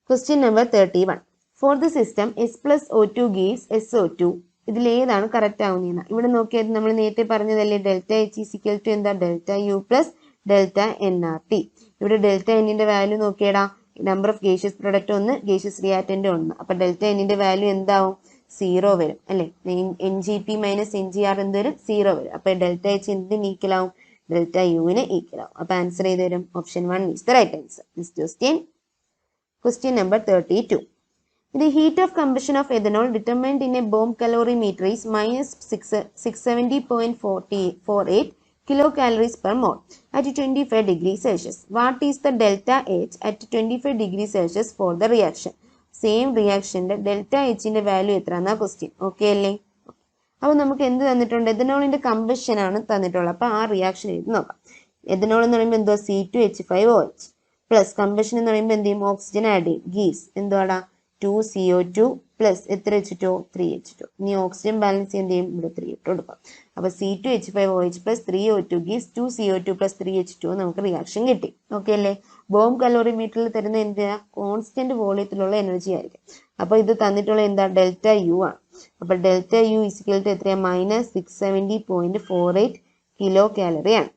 Question number 31. For the system S plus O2 gives SO2. ഇതിൽ ഏതാണ് correct ആവുന്നതെന്ന് ഇവിടെ നോക്കിയത് നമ്മൾ നേരത്തെ പറഞ്ഞതല്ലേ delta H is equal to എന്താ delta U plus delta N R T. ഇവിടെ ഡെൽറ്റ എന്നിന്റെ വാല്യൂ നോക്കിയടാ number of gaseous product 1 gaseous reactant 1. അപ്പൊ ഡെൽറ്റ എന്നിന്റെ വാല്യൂ എന്താവും 0 വരും അല്ലെ. N G P minus N G R എന്ത് വരും 0 വരും. അപ്പൊ ഡെൽറ്റ എച്ച് എന്തിന് ഈക്വൽ ആവും ഡെൽറ്റ യുവിന് ഈക്വൽ ആവും. അപ്പൊ ആൻസർ ചെയ്ത് വരും option 1 is the right answer. Next question. Question number 32. The heat of combustion of ethanol determined in a bomb calorimeter is minus 670.48 kilocalories per mole at 25 degrees Celsius. What is the delta H at 25 degrees Celsius for the reaction? Same reaction delta H in the value എത്രയാണെന്നാ question. Okay അല്ലേ? അപ്പോൾ നമുക്ക് എന്ത് തന്നിട്ടുണ്ട് എഥനോളിന്റെ combustion ആണ് തന്നിട്ടുള്ളത്. അപ്പോൾ ആ reaction എഴുതി നോക്കാം. എഥനോൾ എന്ന് പറയുമ്പോൾ എന്തോ C2H5OH പ്ലസ് കമ്പഷൻ എന്ന് പറയുമ്പോൾ എന്ത് ചെയ്യും ഓക്സിജൻ ആഡ് ചെയ്യും ഗീസ് എന്തുവാടാ 2CO2 പ്ലസ് എത്ര H2O 3H2. ഇനി ഓക്സിജൻ ബാലൻസ് എന്ത് ചെയ്യും ഇവിടെ 3 ഇട്ട് കൊടുക്കാം. അപ്പോൾ C2H5OH പ്ലസ് 3O2 ഗീസ് 2CO2 പ്ലസ് 3H2 നമുക്ക് റിയാക്ഷൻ കിട്ടി. ഓക്കെ അല്ലേ. ബോംബ് കലോറിമീറ്ററിൽ തരുന്ന എന്താ കോൺസ്റ്റന്റ് വോളിയത്തിലുള്ള എനർജി ആയിരിക്കും. അപ്പോൾ ഇത് തന്നിട്ടുള്ള എന്താ ഡെൽറ്റ യു ആണ്. അപ്പോൾ ഡെൽറ്റ യു ഇസിക്കൽ ടു എത്രയാണ് മൈനസ് 670.48 കിലോ കാലറി ആണ്.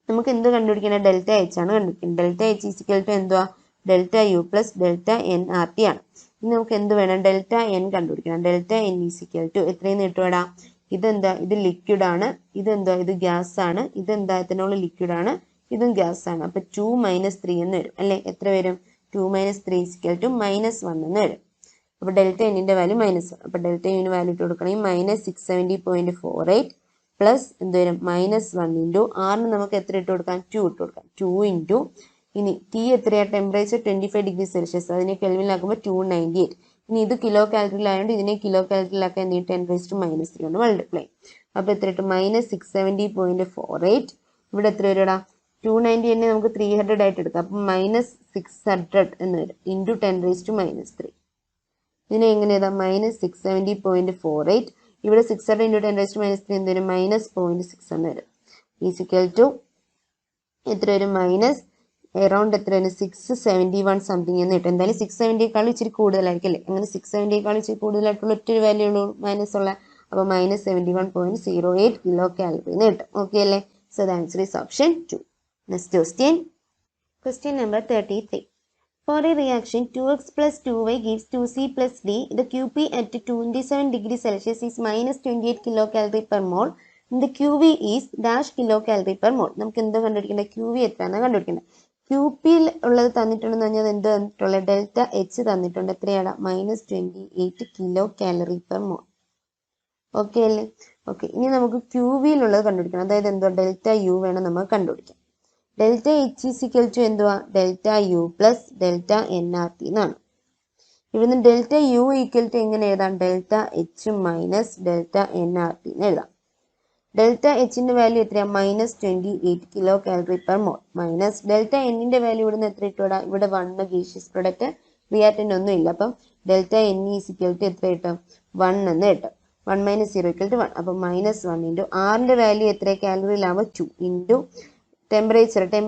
നമുക്ക് എന്ത് കണ്ടുപിടിക്കണം ഡെൽറ്റ എച്ച് ആണ് കണ്ടുപിടിക്കുന്നത്. ഡെൽറ്റ എച്ച് ഈസിക്കൽ ടു എന്തുവാ delta U plus delta N R T ആണ്. ഇനി നമുക്ക് എന്ത് വേണം ഡെൽറ്റ എൻ കണ്ടുപിടിക്കണം. ഡെൽറ്റ എൻ ഈസിക്കൽ ടു എത്രയും നീട്ടുവേടാ ഇതെന്താ ഇത് ലിക്വിഡ് ആണ് ഇതെന്താ ഇത് ഗ്യാസ് ആണ് ഇതെന്താ എത്തനോൾ ലിക്വിഡ് ആണ് ഇതും ഗ്യാസ് ആണ്. അപ്പൊ 2 - 3 എന്ന് വരും അല്ലെ. എത്ര വരും 2 - 3 ഈസിക്കൽ ടു -1 എന്ന് വരും. അപ്പൊ ഡെൽറ്റ എന്നിന്റെ വാല്യൂ -1. അപ്പൊ ഡെൽറ്റ യുവിന് വാല്യൂ ഇട്ട് കൊടുക്കണമെങ്കിൽ -670.48 പ്ലസ് എന്ത് വരും -1 ഇൻറ്റു ആറിന് നമുക്ക് എത്ര ഇട്ട് കൊടുക്കാം 2 ഇട്ട് കൊടുക്കാം. 2 ഇൻറ്റു ഇനി ടി എത്രയാ ടെമ്പറേച്ചർ 25 ഡിഗ്രി സെൽഷ്യസ് അതിനെ കെൽവിനിലാക്കുമ്പോൾ 298. ഇനി ഇത് കിലോ കാലറിയിലായതുകൊണ്ട് ഇതിനെ കിലോ കാലറിയിലാക്കാൻ എന്ത് 10⁻³ കൊണ്ട് മൾട്ടിപ്ലൈ. അപ്പോൾ എത്ര ഇട്ട് -670.48 ഇവിടെ എത്ര വരുടാ 290 തന്നെ നമുക്ക് 300 ആയിട്ട് എടുക്കാം. അപ്പം -600 എന്ന് വരും ഇൻറ്റു 10⁻³ ഇതിനെ എങ്ങനെ എഴുതാം -670.48 ഇവിടെ 600 ഇൻറ്റു 10⁻³ എന്ത് വരും -0.6 എന്ന് വരും ഈസിക്കൽ ടു എത്ര വരും അറൗണ്ട് എത്ര വരും 671 സംതിങ് എന്ന് കിട്ടും. എന്തായാലും 670യേക്കാളും ഇച്ചിരി കൂടുതലായിരിക്കും അല്ലേ. അങ്ങനെ 670യേക്കാളും ഇച്ചിരി കൂടുതലായിട്ടുള്ള ഒറ്റൊരു വാല്യൂ ഉള്ളൂ മൈനസ് ഉള്ള. അപ്പോൾ -71.08 കിലോ കാലറി എന്ന് കിട്ടും. ഓക്കെ അല്ലേ. So the answer is option 2. Next question. Question number 33. For a reaction 2x plus 2y gives 2c plus d, the QP at 27 degrees Celsius is -28 kilocalorie per mole. The QV is dash kilocalorie per mole. നമുക്ക് എന്ത് കണ്ടുപിടിക്കേണ്ടത് QV എത്രയാണെന്ന് കണ്ടുപിടിക്കേണ്ടത്. QP ഉള്ളത് തന്നിട്ടുണ്ടെന്ന് പറഞ്ഞാൽ എന്ത് തന്നിട്ടുള്ളത് delta H തന്നിട്ടുണ്ട്. എത്രയാണ് -28 കിലോ കാലറി പെർ മോൾ. ഓക്കെ അല്ലേ. ഓക്കെ ഇനി നമുക്ക് QVയിലുള്ളത് കണ്ടുപിടിക്കണം. അതായത് എന്തുവാ ഡെൽറ്റ യു വേണം നമുക്ക് കണ്ടുപിടിക്കാം. ഡെൽറ്റ എച്ച് ഈസിക്കൽ ടു എന്തുവാ delta U plus delta N R T എന്നാണ്. ഇവിടുന്ന് ഡെൽറ്റ യു ഈക്വൽ ടു എങ്ങനെ എഴുതാം delta H minus delta N R T എന്ന് എഴുതാം. ഡെൽറ്റ എച്ചിന്റെ വാല്യൂ എത്രയാണ് -28 kilo calorie per mole minus delta എന്നിന്റെ വാല്യൂ ഇവിടുന്ന് എത്ര ഇട്ടുവിടാം ഇവിടെ 1 ഗേഷ്യസ് പ്രൊഡക്റ്റ് റിയാക്റ്റന്റ് ഒന്നും ഇല്ല. അപ്പം ഡെൽറ്റ എൻ ഈസിക്കൽ ടു എത്ര കിട്ടും 1 എന്ന് കിട്ടും. 1 - 0 = 1. അപ്പം -1 ഇൻറ്റു ആറിന്റെ വാല്യൂ എത്ര കാലറിയിലാവുമ്പോൾ 2 ഇൻറ്റു ടെമ്പറേച്ചർ എത്രയാണ്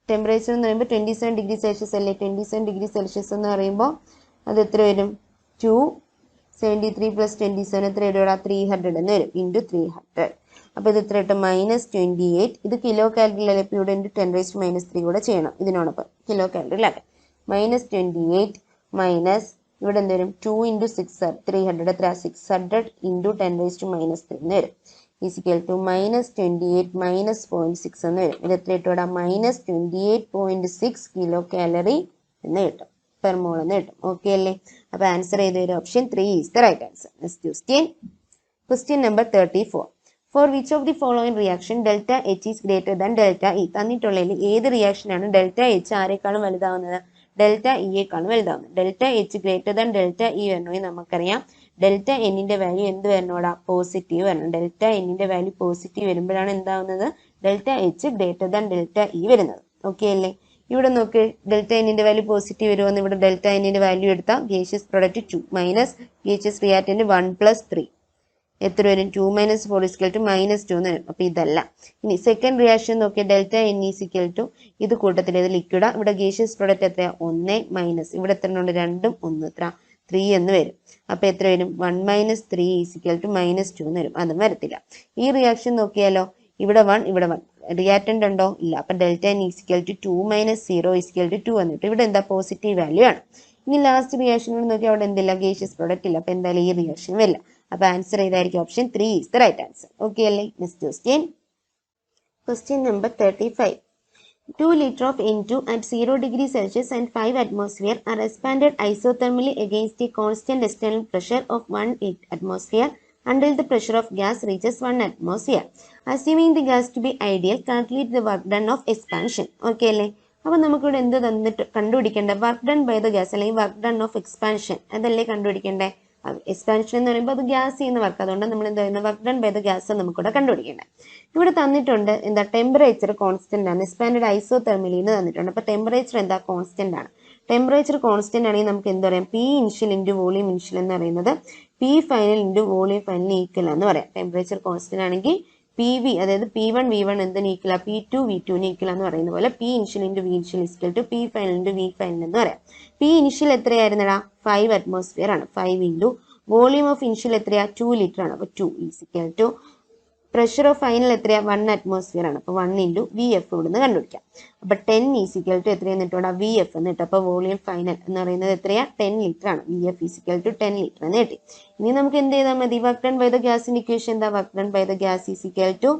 ടെമ്പറേച്ചർ എന്ന് പറയുമ്പോൾ 27 ഡിഗ്രി സെൽഷ്യസ് അല്ലേ. 27 ഡിഗ്രി സെൽഷ്യസ് എന്ന് പറയുമ്പോൾ അത് എത്ര വരും 273 + 27 എത്ര ഇടുക 300 എന്ന് വരും ഇൻറ്റു 300. അപ്പോൾ ഇത് എത്ര കിട്ടും -28. ഇത് കിലോ കാലറിയിലല്ലേ. ഇപ്പോൾ ഇവിടെ ഇൻറ്റു 10⁻³ കൂടെ ചെയ്യണം ഇതിനോടൊപ്പം കിലോ കാലറിയിലാക്കാം. -28 മൈനസ് ഇവിടെ എന്ത് വരും 2 ഇൻറ്റു 6 300 എത്ര 600 ഇൻറ്റു 10⁻³ എന്ന് വരും ഈസിക്കൽ ടു -28 -0.6 എന്ന് വരും. ഇത് എത്ര ഇട്ടുവിടാം -28.6 കിലോ കാലറി എന്ന് കിട്ടും പെർ മോൾ എന്ന് കിട്ടും. ഓക്കെ അല്ലേ. അപ്പോൾ ആൻസർ ചെയ്ത് വരും option 3 is the right answer. Next question. Question number 34. For which of the following reaction delta H is greater than delta E? തന്നിട്ടുള്ളതിൽ ഏത് റിയാക്ഷനാണ് ഡെൽറ്റ എച്ച് ആരെക്കാളും വലുതാവുന്നത് ഡെൽറ്റ ഇയേക്കാളും വലുതാവുന്നത്. Delta H greater than delta E വരണമെങ്കിൽ നമുക്കറിയാം delta എന്നിന്റെ വാല്യൂ എന്ത് വരണോടാ പോസിറ്റീവ് വരണം. ഡെൽറ്റ എന്നിന്റെ വാല്യൂ പോസിറ്റീവ് വരുമ്പോഴാണ് എന്താവുന്നത് delta H greater than delta E വരുന്നത്. ഓക്കെ അല്ലേ. ഇവിടെ നോക്ക് ഡെൽറ്റ എന്നിന്റെ വാല്യൂ പോസിറ്റീവ് വരുമെന്ന് ഇവിടെ ഡെൽറ്റ എന്നിന്റെ വാല്യൂ എടുത്താൽ gaseous product 2 minus gaseous reactant 1 + 3 എത്ര വരും? 2 - 4 = -2 എന്ന് വരും. അപ്പോൾ ഇതല്ല. ഇനി സെക്കൻഡ് റിയാക്ഷൻ നോക്കിയാൽ ഡെൽറ്റ എൻ = ഇത് കൂട്ടത്തിൽ ഇത് ലിക്വിഡാ. ഇവിടെ ഗേഷ്യസ് പ്രോഡക്റ്റ് എത്രയാ? 1 മൈനസ് ഇവിടെ എത്ര ഉണ്ട്? 2 1 എത്ര 3 എന്ന് വരും. അപ്പോൾ എത്ര വരും? 1 - 3 = -2 എന്ന് വരും. അതും വരത്തില്ല. ഈ റിയാക്ഷൻ നോക്കിയാലോ, ഇവിടെ 1 ഇവിടെ 1 റിയാക്റ്റന്റ് ഉണ്ടോ? ഇല്ല. അപ്പം ഡെൽറ്റ എൻ = 2 - 0 = 2 എന്നിട്ട് ഇവിടെ എന്താ? പോസിറ്റീവ് വാല്യൂ ആണ്. ഇനി ലാസ്റ്റ് റിയാക്ഷൻ നോക്കി അവിടെ എന്തില്ല? ഗേഷ്യസ് പ്രോഡക്റ്റ് ഇല്ല. അപ്പോൾ എന്തായാലും ഈ റിയാക്ഷൻ വരില്ല. അപ്പോൾ ആൻസർ ഏതായിരിക്കും? Option 3 is the right answer. Okay അല്ലേ? Next question. Question number 35. 2 liters of N2 at 0 degree Celsius and 5 atmosphere are expanded isothermally against a constant external pressure of 1 atmosphere until the pressure of gas reaches 1 atmosphere. Assuming the gas to be ideal, calculate the work done of expansion. Okay അല്ലേ? അപ്പോൾ നമുക്കിവിടെ എന്ത് തന്നിട്ട് കണ്ടുപിടിക്കേണ്ടത്? Work done by the gas അല്ലെങ്കിൽ work done of expansion, അതല്ലേ കണ്ടുപിടിക്കേണ്ടത്? Expansion എന്ന് പറയുമ്പോൾ അത് ഗ്യാസ് ചെയ്യുന്ന വർക്ക്, അതുകൊണ്ട് നമ്മൾ എന്താ പറയുന്നത്? Work done by the gas നമുക്കിവിടെ കണ്ടുപിടിക്കേണ്ടത്. ഇവിടെ തന്നിട്ടുണ്ട് എന്താ? ടെമ്പറേച്ചർ കോൺസ്റ്റന്റ് ആണ്. എക്സ്പാൻഡഡ് ഐസോതെർമലി എന്ന് തന്നിട്ടുണ്ട്. അപ്പോൾ ടെമ്പറേച്ചർ എന്താ? കോൺസ്റ്റന്റ് ആണ്. ടെമ്പറേച്ചർ കോൺസ്റ്റന്റ് ആണെങ്കിൽ നമുക്ക് എന്ത് പറയാം? P initial into volume initial എന്ന് പറയുന്നത് P final into volume final equal എന്ന് പറയാം. ടെമ്പറേച്ചർ കോൺസ്റ്റന്റ് ആണെങ്കിൽ പി വി, അതായത് P1 V1 എന്തിന് ഈക്വല? P2 V2 ഈക്വൽ എന്ന് പറയുന്ന പോലെ P initial into V initial = P final into V final എന്ന് പറയാം. P initial എത്രയായിരുന്നടാ? 5 അറ്റ്മോസ്ഫിയർ ആണ്. 5 ഇൻറ്റു വോളിയം ഓഫ് ഇനിഷ്യൽ എത്രയാ? 2 ലിറ്റർ ആണ്. അപ്പോൾ 2 = പ്രഷർ ഓഫ് ഫൈനൽ എത്രയാ? 1 അറ്റ്മോസ്ഫിയർ ആണ്. അപ്പോൾ 1 ഇൻറ്റു വി എഫ് ഇവിടുന്ന് കണ്ടുപിടിക്കാം. അപ്പോൾ 10 = എത്രയാന്ന് കിട്ടും? വി എഫ് എന്ന് കിട്ടും. അപ്പോൾ വോളിയം ഫൈനൽ എന്ന് പറയുന്നത് എത്രയാ? 10 ലിറ്റർ ആണ്. വി എഫ് = 10 ലിറ്റർ എന്ന് കിട്ടി. ഇനി നമുക്ക് എന്ത് ചെയ്താൽ മതി? വർക്ക് ഡൺ ബൈ ദ ഗ്യാസിന്റെ ഇക്വേഷൻ എന്താ? Work done by the gas =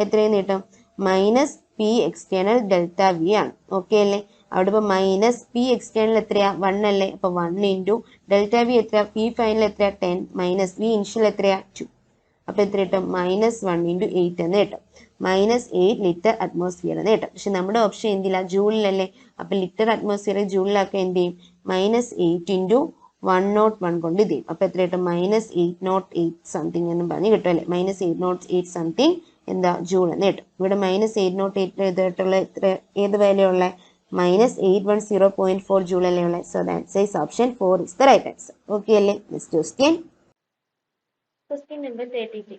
എത്രയെന്ന് കിട്ടും? Minus P external delta V ആണ്. ഓക്കെ അല്ലേ? അവിടെ ഇപ്പോൾ മൈനസ് പി എക്സ്റ്റേണൽ എത്രയാ? 1 അല്ലേ? അപ്പോൾ 1 ഇൻറ്റു ഡെൽറ്റ വി എത്രയാ? പി ഫൈനൽ എത്രയാ? 10 മൈനസ് വി ഇനിഷ്യൽ എത്രയാ? 2. അപ്പോൾ എത്ര കിട്ടും? -1 × 8 എന്ന് കിട്ടും. -8 ലിറ്റർ അറ്റ്മോസ്ഫിയർ എന്ന് കിട്ടും. പക്ഷെ നമ്മുടെ ഓപ്ഷൻ എന്തില്ല? ജൂളിലല്ലേ? അപ്പോൾ ലിറ്റർ അറ്റ്മോസ്ഫിയർ ജൂളിലൊക്കെ എന്ത് ചെയ്യും? -8 × 101 കൊണ്ട് ഇത് ചെയ്യും. അപ്പോൾ എത്ര കിട്ടും? -808 സംതിങ് എന്ന് പറഞ്ഞ് കിട്ടും അല്ലേ? -808 സംതിങ് എന്താ? ജൂൾ എന്ന് കിട്ടും. ഇവിടെ -808 എഴുതിയിട്ടുള്ള എത്ര ഏത് വാല്യൂ ഉള്ളത്? -810.4 ജൂൾ അല്ലേ ഉള്ളത്? So that is option 4 is the right answer. Okay അല്ലേ? Next question. Question number 33.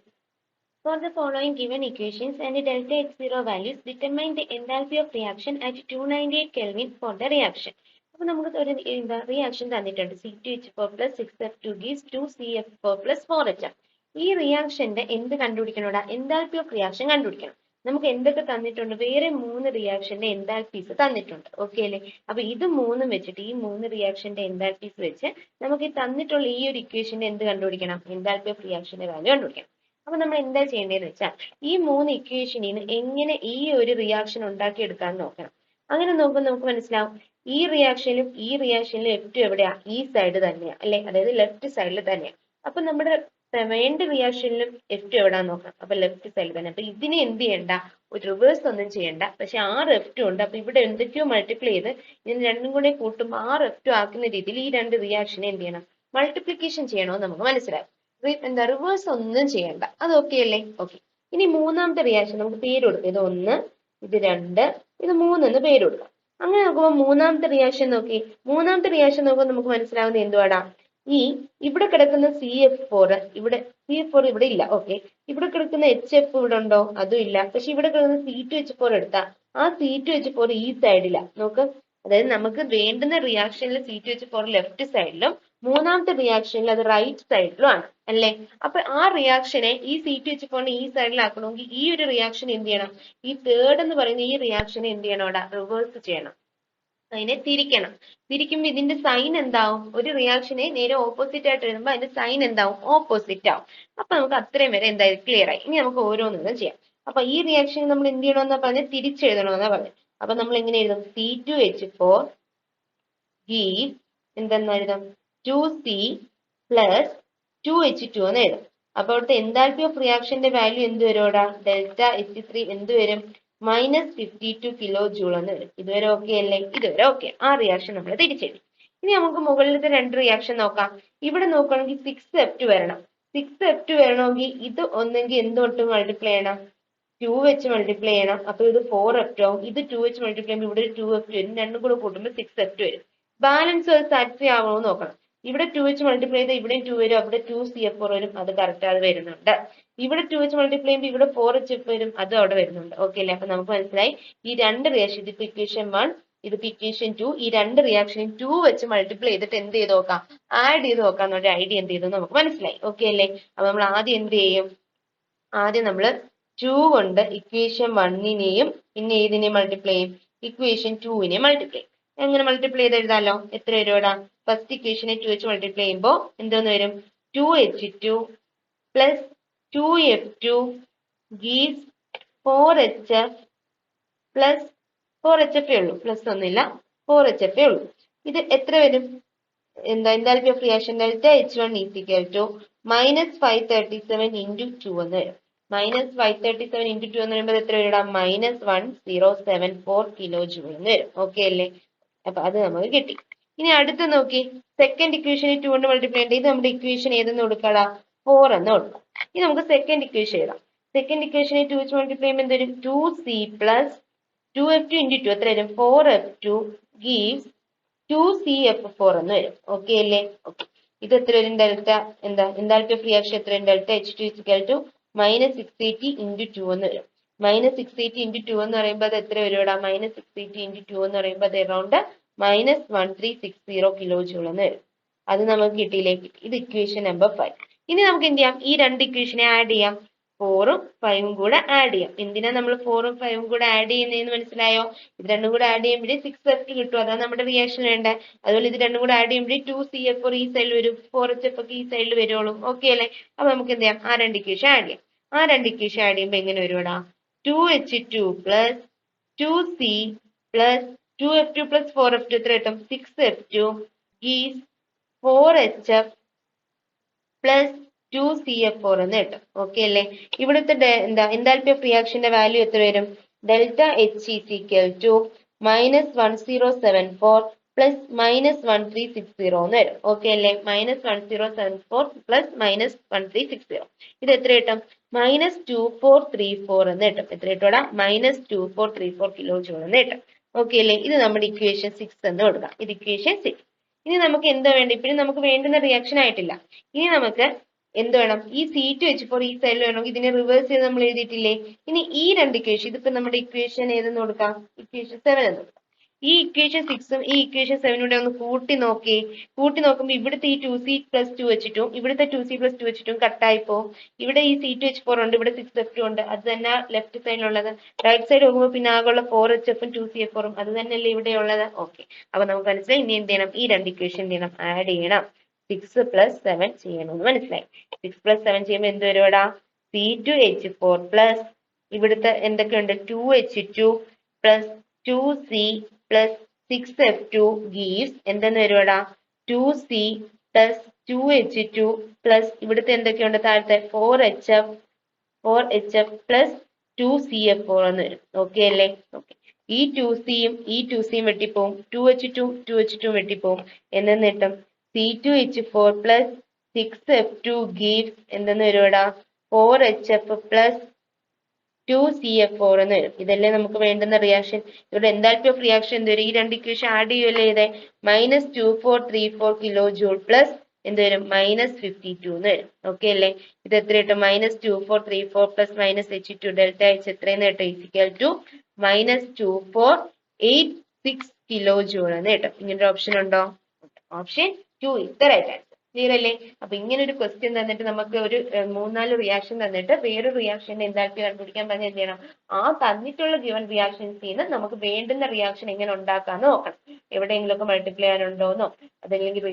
For the following given equations and the delta H0 values, determine the enthalpy of reaction at 298 Kelvin for the reaction. അപ്പോൾ നമുക്ക് ഒരു reaction തന്നിട്ടുണ്ട്. C2H4 + 6F2 gives 2CF4 + 4HF. ഈ റിയാക്ഷന്റെ എന്ത് കണ്ടുപിടിക്കണോടാ? Enthalpy of reaction കണ്ടുപിടിക്കണം. നമുക്ക് എന്തൊക്കെ തന്നിട്ടുണ്ട്? വേറെ 3 റിയാക്ഷന്റെ എൻതാൽപ്പീസ് തന്നിട്ടുണ്ട്. ഓക്കെ അല്ലേ? അപ്പൊ ഇത് മൂന്നും വെച്ചിട്ട് ഈ 3 റിയാക്ഷന്റെ എൻതാൽപ്പീസ് വെച്ച് നമുക്ക് ഈ തന്നിട്ടുള്ള ഈ ഒരു ഇക്വേഷന്റെ എന്ത് കണ്ടുപിടിക്കണം? എൻതാൽപ്പി ഓഫ് റിയാക്ഷന്റെ വാല്യൂ കണ്ടുപിടിക്കണം. അപ്പൊ നമ്മൾ എന്താ ചെയ്യേണ്ടതെന്ന് വെച്ചാൽ ഈ 3 ഇക്വേഷനിൽ നിന്ന് എങ്ങനെ ഈ ഒരു റിയാക്ഷൻ ഉണ്ടാക്കിയെടുക്കാൻ നോക്കണം. അങ്ങനെ നോക്കുമ്പോൾ നമുക്ക് മനസ്സിലാവും ഈ റിയാക്ഷനിലും F2 എവിടെയാ? ഈ സൈഡ് തന്നെയാ അല്ലെ? അതായത് ലെഫ്റ്റ് സൈഡിൽ തന്നെയാ. അപ്പൊ നമ്മുടെ വേണ്ട റിയാക്ഷനിലും F2 എവിടാന്ന് നോക്കാം. അപ്പൊ ലെഫ്റ്റ് സൈഡിൽ തന്നെ. അപ്പൊ ഇതിനെ എന്ത് ചെയ്യണ്ട? ഒരു റിവേഴ്സ് ഒന്നും ചെയ്യണ്ട. പക്ഷെ 6 F2 ഉണ്ട്. അപ്പൊ ഇവിടെ എന്തൊക്കെയോ മൾട്ടിപ്ലൈ ചെയ്ത് ഇതിന് രണ്ടും കൂടെ കൂട്ടുമ്പോൾ 6 F2 ആക്കുന്ന രീതിയിൽ ഈ 2 റിയാക്ഷനെ എന്ത് ചെയ്യണം? മൾട്ടിപ്ലിക്കേഷൻ ചെയ്യണമെന്ന് നമുക്ക് മനസ്സിലാവും. എന്താ? റിവേഴ്സ് ഒന്നും ചെയ്യണ്ട. അത് ഓക്കെ അല്ലേ? ഓക്കെ. ഇനി മൂന്നാമത്തെ റിയാക്ഷൻ നമുക്ക് പേര് കൊടുക്കാം. ഇത് 1, ഇത് 2, ഇത് 3 എന്ന് പേര് കൊടുക്കാം. അങ്ങനെ നോക്കുമ്പോൾ മൂന്നാമത്തെ റിയാക്ഷൻ നോക്കുമ്പോൾ നമുക്ക് മനസ്സിലാവുന്നത് എന്തുവാടാ? ഇവിടെ കിടക്കുന്ന CF4 ഇവിടെ ഇല്ല. ഓക്കെ. ഇവിടെ കിടക്കുന്ന HF ഇവിടെ ഉണ്ടോ? അതും ഇല്ല. പക്ഷെ ഇവിടെ കിടക്കുന്ന C2H4 എടുത്താ ആ C2H4 ഈ സൈഡിലാ. നോക്ക്, അതായത് നമുക്ക് വേണ്ടുന്ന റിയാക്ഷനിൽ C2H4 ലെഫ്റ്റ് സൈഡിലും മൂന്നാമത്തെ റിയാക്ഷനിൽ അത് റൈറ്റ് സൈഡിലും ആണ് അല്ലേ? അപ്പൊ ആ റിയാക്ഷനെ ഈ C2H4 ഈ സൈഡിലാക്കണമെങ്കിൽ ഈ ഒരു റിയാക്ഷൻ എന്ത് ചെയ്യണം? ഈ തേർഡ് എന്ന് പറയുന്ന ഈ റിയാക്ഷനെ എന്ത് ചെയ്യണം? അവിടെ റിവേഴ്സ് ചെയ്യണം. അതിനെ തിരിക്കുമ്പോൾ ഇതിന്റെ സൈൻ എന്താവും? ഒരു റിയാക്ഷനെ നേരെ ഓപ്പോസിറ്റ് ആയിട്ട് എഴുതുമ്പോൾ അതിന്റെ സൈൻ എന്താവും? ഓപ്പോസിറ്റ് ആവും. അപ്പൊ നമുക്ക് അത്രയും വരെ എന്തായാലും ക്ലിയർ ആയി. ഇനി നമുക്ക് ഓരോന്നും ചെയ്യാം. അപ്പൊ ഈ റിയാക്ഷൻ നമ്മൾ എന്ത് ചെയ്യണമെന്നാ പറഞ്ഞത്? തിരിച്ചെഴുതണമെന്നാ പറഞ്ഞത്. അപ്പൊ നമ്മൾ എങ്ങനെ എഴുതും? C2H4 gives എന്തെന്ന് എഴുതാം? 2C + 2H2 എന്ന് എഴുതാം. അപ്പൊ അവിടുത്തെ എൻതാൽപ്പി ഓഫ് റിയാക്ഷന്റെ വാല്യൂ എന്ത് വരുമോടാ? ഡെൽറ്റ H3 എന്ത് വരും? -52 കിലോ ജൂൾ എന്ന് വരും. ഇതുവരെ ഓക്കെ അല്ലേ? ഇതുവരെ ഓക്കെ. ആ റിയാക്ഷൻ നമ്മൾ തിരിച്ചെഴുതി. ഇനി നമുക്ക് മുകളിലത്തെ 2 റിയാക്ഷൻ നോക്കാം. ഇവിടെ നോക്കുകയാണെങ്കിൽ 6F2 വരണം. 6F2 വരണമെങ്കിൽ ഇത് ഒന്നെങ്കിൽ എന്തുകൊണ്ട് മൾട്ടിപ്ലൈ ചെയ്യണം? 2 വെച്ച് മൾട്ടിപ്ലൈ ചെയ്യണം. അപ്പൊ ഇത് 4F2 ആവും. ഇത് 2 വെച്ച് മൾട്ടിപ്ലൈ ചെയ്യുമ്പോൾ ഇവിടെ 2F2 വരും. രണ്ടും കൂടെ കൂട്ടുമ്പോൾ 6F2 വരും. ബാലൻസ് സാറ്റിസ്ഫൈ ആവണമെന്ന് നോക്കണം. ഇവിടെ 2 വെച്ച് മൾട്ടിപ്ലൈ ചെയ്താൽ ഇവിടെ 2 വരും, അവിടെ 2CF4 വരും, അത് കറക്റ്റ് അത് വരുന്നുണ്ട്. ഇവിടെ 2 വെച്ച് മൾട്ടിപ്ലൈ ചെയ്യുമ്പോൾ ഇവിടെ 4HF വരും, അതും അവിടെ വരുന്നുണ്ട്. ഓക്കെ അല്ലേ? അപ്പൊ നമുക്ക് മനസ്സിലായി ഈ രണ്ട് റിയാക്ഷൻ, ഇതിപ്പോ ഇക്വേഷൻ 1, ഇതിപ്പോ ഇക്വേഷൻ 2, ഈ രണ്ട് റിയാക്ഷനും 2 വെച്ച് മൾട്ടിപ്ലൈ ചെയ്തിട്ട് എന്ത് ചെയ്ത് നോക്കാം, ആഡ് ചെയ്ത് നോക്കാം എന്നൊരു ഐഡിയ എന്ത് ചെയ്തു നമുക്ക് മനസ്സിലായി. ഓക്കെ അല്ലേ? അപ്പൊ നമ്മൾ ആദ്യം എന്ത് ചെയ്യും, ആദ്യം നമ്മൾ 2 കൊണ്ട് ഇക്വേഷൻ 1നെയും പിന്നെ ഏതിനെ മൾട്ടിപ്ലൈ ചെയ്യും, ഇക്വേഷൻ 2നെ മൾട്ടിപ്ലൈ. എങ്ങനെ മൾട്ടിപ്ലൈ ചെയ്ത് എഴുതാലോ, എത്ര വരുവാടാ, ഫസ്റ്റ് ഇക്വേഷനെ 2 വെച്ച് മൾട്ടിപ്ലൈ ചെയ്യുമ്പോൾ എന്തോന്ന് വരും, 2H2 plus 2F2 gives 4HF plus 4HF ഉള്ളൂ, പ്ലസ് ഒന്നുമില്ല, 4HF ഉള്ളൂ. ഇത് എത്ര വരും, എന്താ enthalpy of reaction delta H1 is equal to -537 into 2 എന്ന് വരും. -537 ഇൻറ്റു 2 എന്ന് പറയുമ്പോൾ എത്ര വരും, -1074 കിലോ ജൂൾ എന്ന് വരും. ഓക്കെ അല്ലേ? അപ്പൊ അത് നമുക്ക് കിട്ടി. ഇനി അടുത്ത് നോക്കി, സെക്കൻഡ് ഇക്വേഷനെ 2 കൊണ്ട് മൾട്ടിപ്ലൈ ചെയ്യേണ്ടത്, ഇത് നമ്മുടെ ഇക്വേഷൻ ഏതെന്ന് കൊടുക്കാടാ, 4 എന്ന് കൊടുക്കാം. ഇനി നമുക്ക് സെക്കൻഡ് ഇക്വേഷൻ എഴുതാം. സെക്കൻഡ് ഇക്വേഷനെ 2 വെച്ച് മൾട്ടിപ്ലൈ ചെയ്യുമ്പോൾ എന്ത് വരും, 2C പ്ലസ് 2F2 ഇൻറ്റു 2 എത്ര വരും, 4F2 ഗീവ്സ് 2CF4 എന്ന് വരും. ഓക്കെ അല്ലേ? ഓക്കെ, ഇത് എത്ര വരും, ഡെൽറ്റ എന്താ എന്താൽപ്പി ഓഫ് റിയാക്ഷൻ എത്ര വരും, delta H2 equal to -680 into 2 എന്ന് വരും. -680 ഇൻറ്റു 2 എന്ന് പറയുമ്പോൾ അത് എത്ര വരും ഇവിടെ, -680 ഇൻറ്റു 2 എന്ന് പറയുമ്പോൾ അത് അറൗണ്ട് -1360 കിലോ ജൂൾ എന്ന് വരും. അത് നമുക്ക് കിട്ടിയില്ലേ, ഇത് ഇക്വേഷൻ നമ്പർ 5. ഇനി നമുക്ക് എന്ത് ചെയ്യാം, ഈ രണ്ട് ഇക്വേഷനെ ആഡ് ചെയ്യാം, 4ഉം 5ഉം കൂടെ ആഡ് ചെയ്യാം. എന്തിനാ നമ്മൾ 4ഉം 5ഉം കൂടെ ആഡ് ചെയ്യുന്നതെന്ന് മനസ്സിലായോ, ഇത് രണ്ടും കൂടെ ആഡ് ചെയ്യുമ്പോഴേ 6F കിട്ടും, അതാണ് നമ്മുടെ റിയാക്ഷൻ വേണ്ടത്. അതുപോലെ ഇത് രണ്ടും കൂടെ ആഡ് ചെയ്യുമ്പോഴേ 2CF4 ഈ സൈഡിൽ വരും, 4HF ഒക്കെ ഈ സൈഡിൽ വരുള്ളൂ. ഓക്കെ അല്ലേ? അപ്പൊ നമുക്ക് എന്ത് ചെയ്യാം, ആ രണ്ട് ഇക്വേഷൻ ആഡ് ചെയ്യാം. ആ രണ്ട് ഇക്വേഷൻ ആഡ് ചെയ്യുമ്പോൾ എങ്ങനെ വരുവാടാ, 2H2 plus 2C plus 2F2 plus 4F2 എത്ര കിട്ടും, 6F2 gives 4HF plus 2CF4 എന്ന് കിട്ടും. ഓക്കെ അല്ലേ? ഇവിടുത്തെ എന്താ എന്താൽപ്പി ഓഫ് റിയാക്ഷന്റെ വാല്യൂ എത്ര വരും, delta H is equal to -1074 plus -1360 എന്ന് വരും. ഓക്കെ അല്ലേ? -1074 പ്ലസ് -1360, ഇത് എത്ര കിട്ടും, -2434 എന്ന് കിട്ടും. എത്ര കിട്ടൂടാ, -2434 കിലോ ജൂൾ എന്ന് കിട്ടും. ഓക്കെ അല്ലേ? ഇത് നമ്മുടെ ഇക്വേഷൻ 6 എന്ന് കൊടുക്കാം. ഇത് ഇക്വേഷൻ 6. ഇനി നമുക്ക് എന്താ വേണ്ട, ഇപ്പോഴും നമുക്ക് വേണ്ടുന്ന റിയാക്ഷൻ ആയിട്ടില്ല. ഇനി നമുക്ക് എന്ത് വേണം, ഈ C2H4 ഈ സൈഡിൽ വേണമെങ്കിൽ ഇതിനെ റിവേഴ്സ് ചെയ്ത് നമ്മൾ എഴുതിയിട്ടില്ലേ. ഇനി ഈ രണ്ട് ഇക്വേഷൻ, ഇതിപ്പോ നമ്മുടെ ഇക്വേഷൻ ഏതെന്ന് കൊടുക്കാം, ഇക്വേഷൻ 7 എന്ന് കൊടുക്കാം. ഈ ഇക്വേഷൻ 6ഉം ഈ ഇക്വേഷൻ 7ഉം കൂടെ ഒന്ന് കൂട്ടി നോക്കുമ്പോൾ ഇവിടുത്തെ ഈ 2C പ്ലസ് 2H2 ഇവിടുത്തെ 2C പ്ലസ് 2H2 കട്ടായിപ്പോ, ഇവിടെ ഈ C2H4 ഉണ്ട്, ഇവിടെ 6F2 ഉണ്ട്, അത് തന്നെ ലെഫ്റ്റ് സൈഡിലുള്ളത്. റൈറ്റ് സൈഡ് നോക്കുമ്പോൾ പിന്നെ ആകെയുള്ള 4HFും 2CF4ഉം അത് തന്നെയല്ലേ ഇവിടെ ഉള്ളത്. ഓക്കെ, അപ്പൊ നമുക്ക് മനസ്സിലായി ഇനി എന്ത് ചെയ്യണം, ഈ രണ്ട് ഇക്വേഷൻ എന്ത് ചെയ്യണം, ആഡ് ചെയ്യണം. 6 പ്ലസ് 7 ചെയ്യണമെന്ന് മനസ്സിലായി. 6 പ്ലസ് 7 ചെയ്യുമ്പോൾ എന്ത് വരുവാടാ, C2H4 പ്ലസ് ഇവിടുത്തെ എന്തൊക്കെയുണ്ട്, 2H2 plus 2C plus 6F2 gives എന്തെന്ന് വരുവാടാ, 2C പ്ലസ് 2H2 പ്ലസ് ഇവിടുത്തെ എന്തൊക്കെയുണ്ട് താഴത്തെ 4HF പ്ലസ് 2CF4 എന്ന് വരും. ഓക്കെ അല്ലേ? ഓക്കെ, ഈ 2Cയും ഈ 2Cയും വെട്ടിപ്പോവും, 2H2 വെട്ടിപ്പോവും, എന്നെന്ന് കിട്ടും C2H4 പ്ലസ് 6F2 ഗീവ്സ് എന്തെന്ന് വരുവാടാ, 4HF പ്ലസ് 2CF4 എന്ന് വരും. ഇതല്ലേ നമുക്ക് വേണ്ടുന്ന റിയാക്ഷൻ. ഇവിടെ എന്താൽപ്പി ഓഫ് റിയാക്ഷൻ എന്ത് വരും, ഈ രണ്ട് ഇക്വേഷൻ ആഡ് ചെയ്യുമല്ലേ ചെയ്തേ, -2434 കിലോ ജൂൾ പ്ലസ് എന്ത് വരും, -52 എന്ന് വരും. ഓക്കെ അല്ലേ? ഇത് എത്ര കിട്ടും, -2434 പ്ലസ് -H2 ഡെൽറ്റ H എത്രയെന്ന് കിട്ടും, ഈക്വൽ ടു -2486 കിലോ ജൂൾ എന്ന് കിട്ടും. ഇങ്ങനൊരു ഓപ്ഷൻ ഉണ്ടോ, option 2 is the right answer. Clear അല്ലേ? അപ്പൊ ഇങ്ങനെ ഒരു ക്വസ്റ്റ്യൻ തന്നിട്ട് നമുക്ക് ഒരു 3-4 റിയാക്ഷൻ തന്നിട്ട് വേറൊരു റിയാക്ഷന്റെ എന്താൽപ്പി കണ്ടുപിടിക്കാൻ പറഞ്ഞാൽ എന്ത് ചെയ്യണം, ആ തന്നിട്ടുള്ള ഗിവൺ റിയാക്ഷൻസിൽ നിന്ന് നമുക്ക് വേണ്ടുന്ന റിയാക്ഷൻ എങ്ങനെ ഉണ്ടാക്കാന്ന് നോക്കണം. എവിടെയെങ്കിലും ഒക്കെ മൾട്ടിപ്ലൈ ചെയ്യാനുണ്ടോന്നോ അതല്ലെങ്കിൽ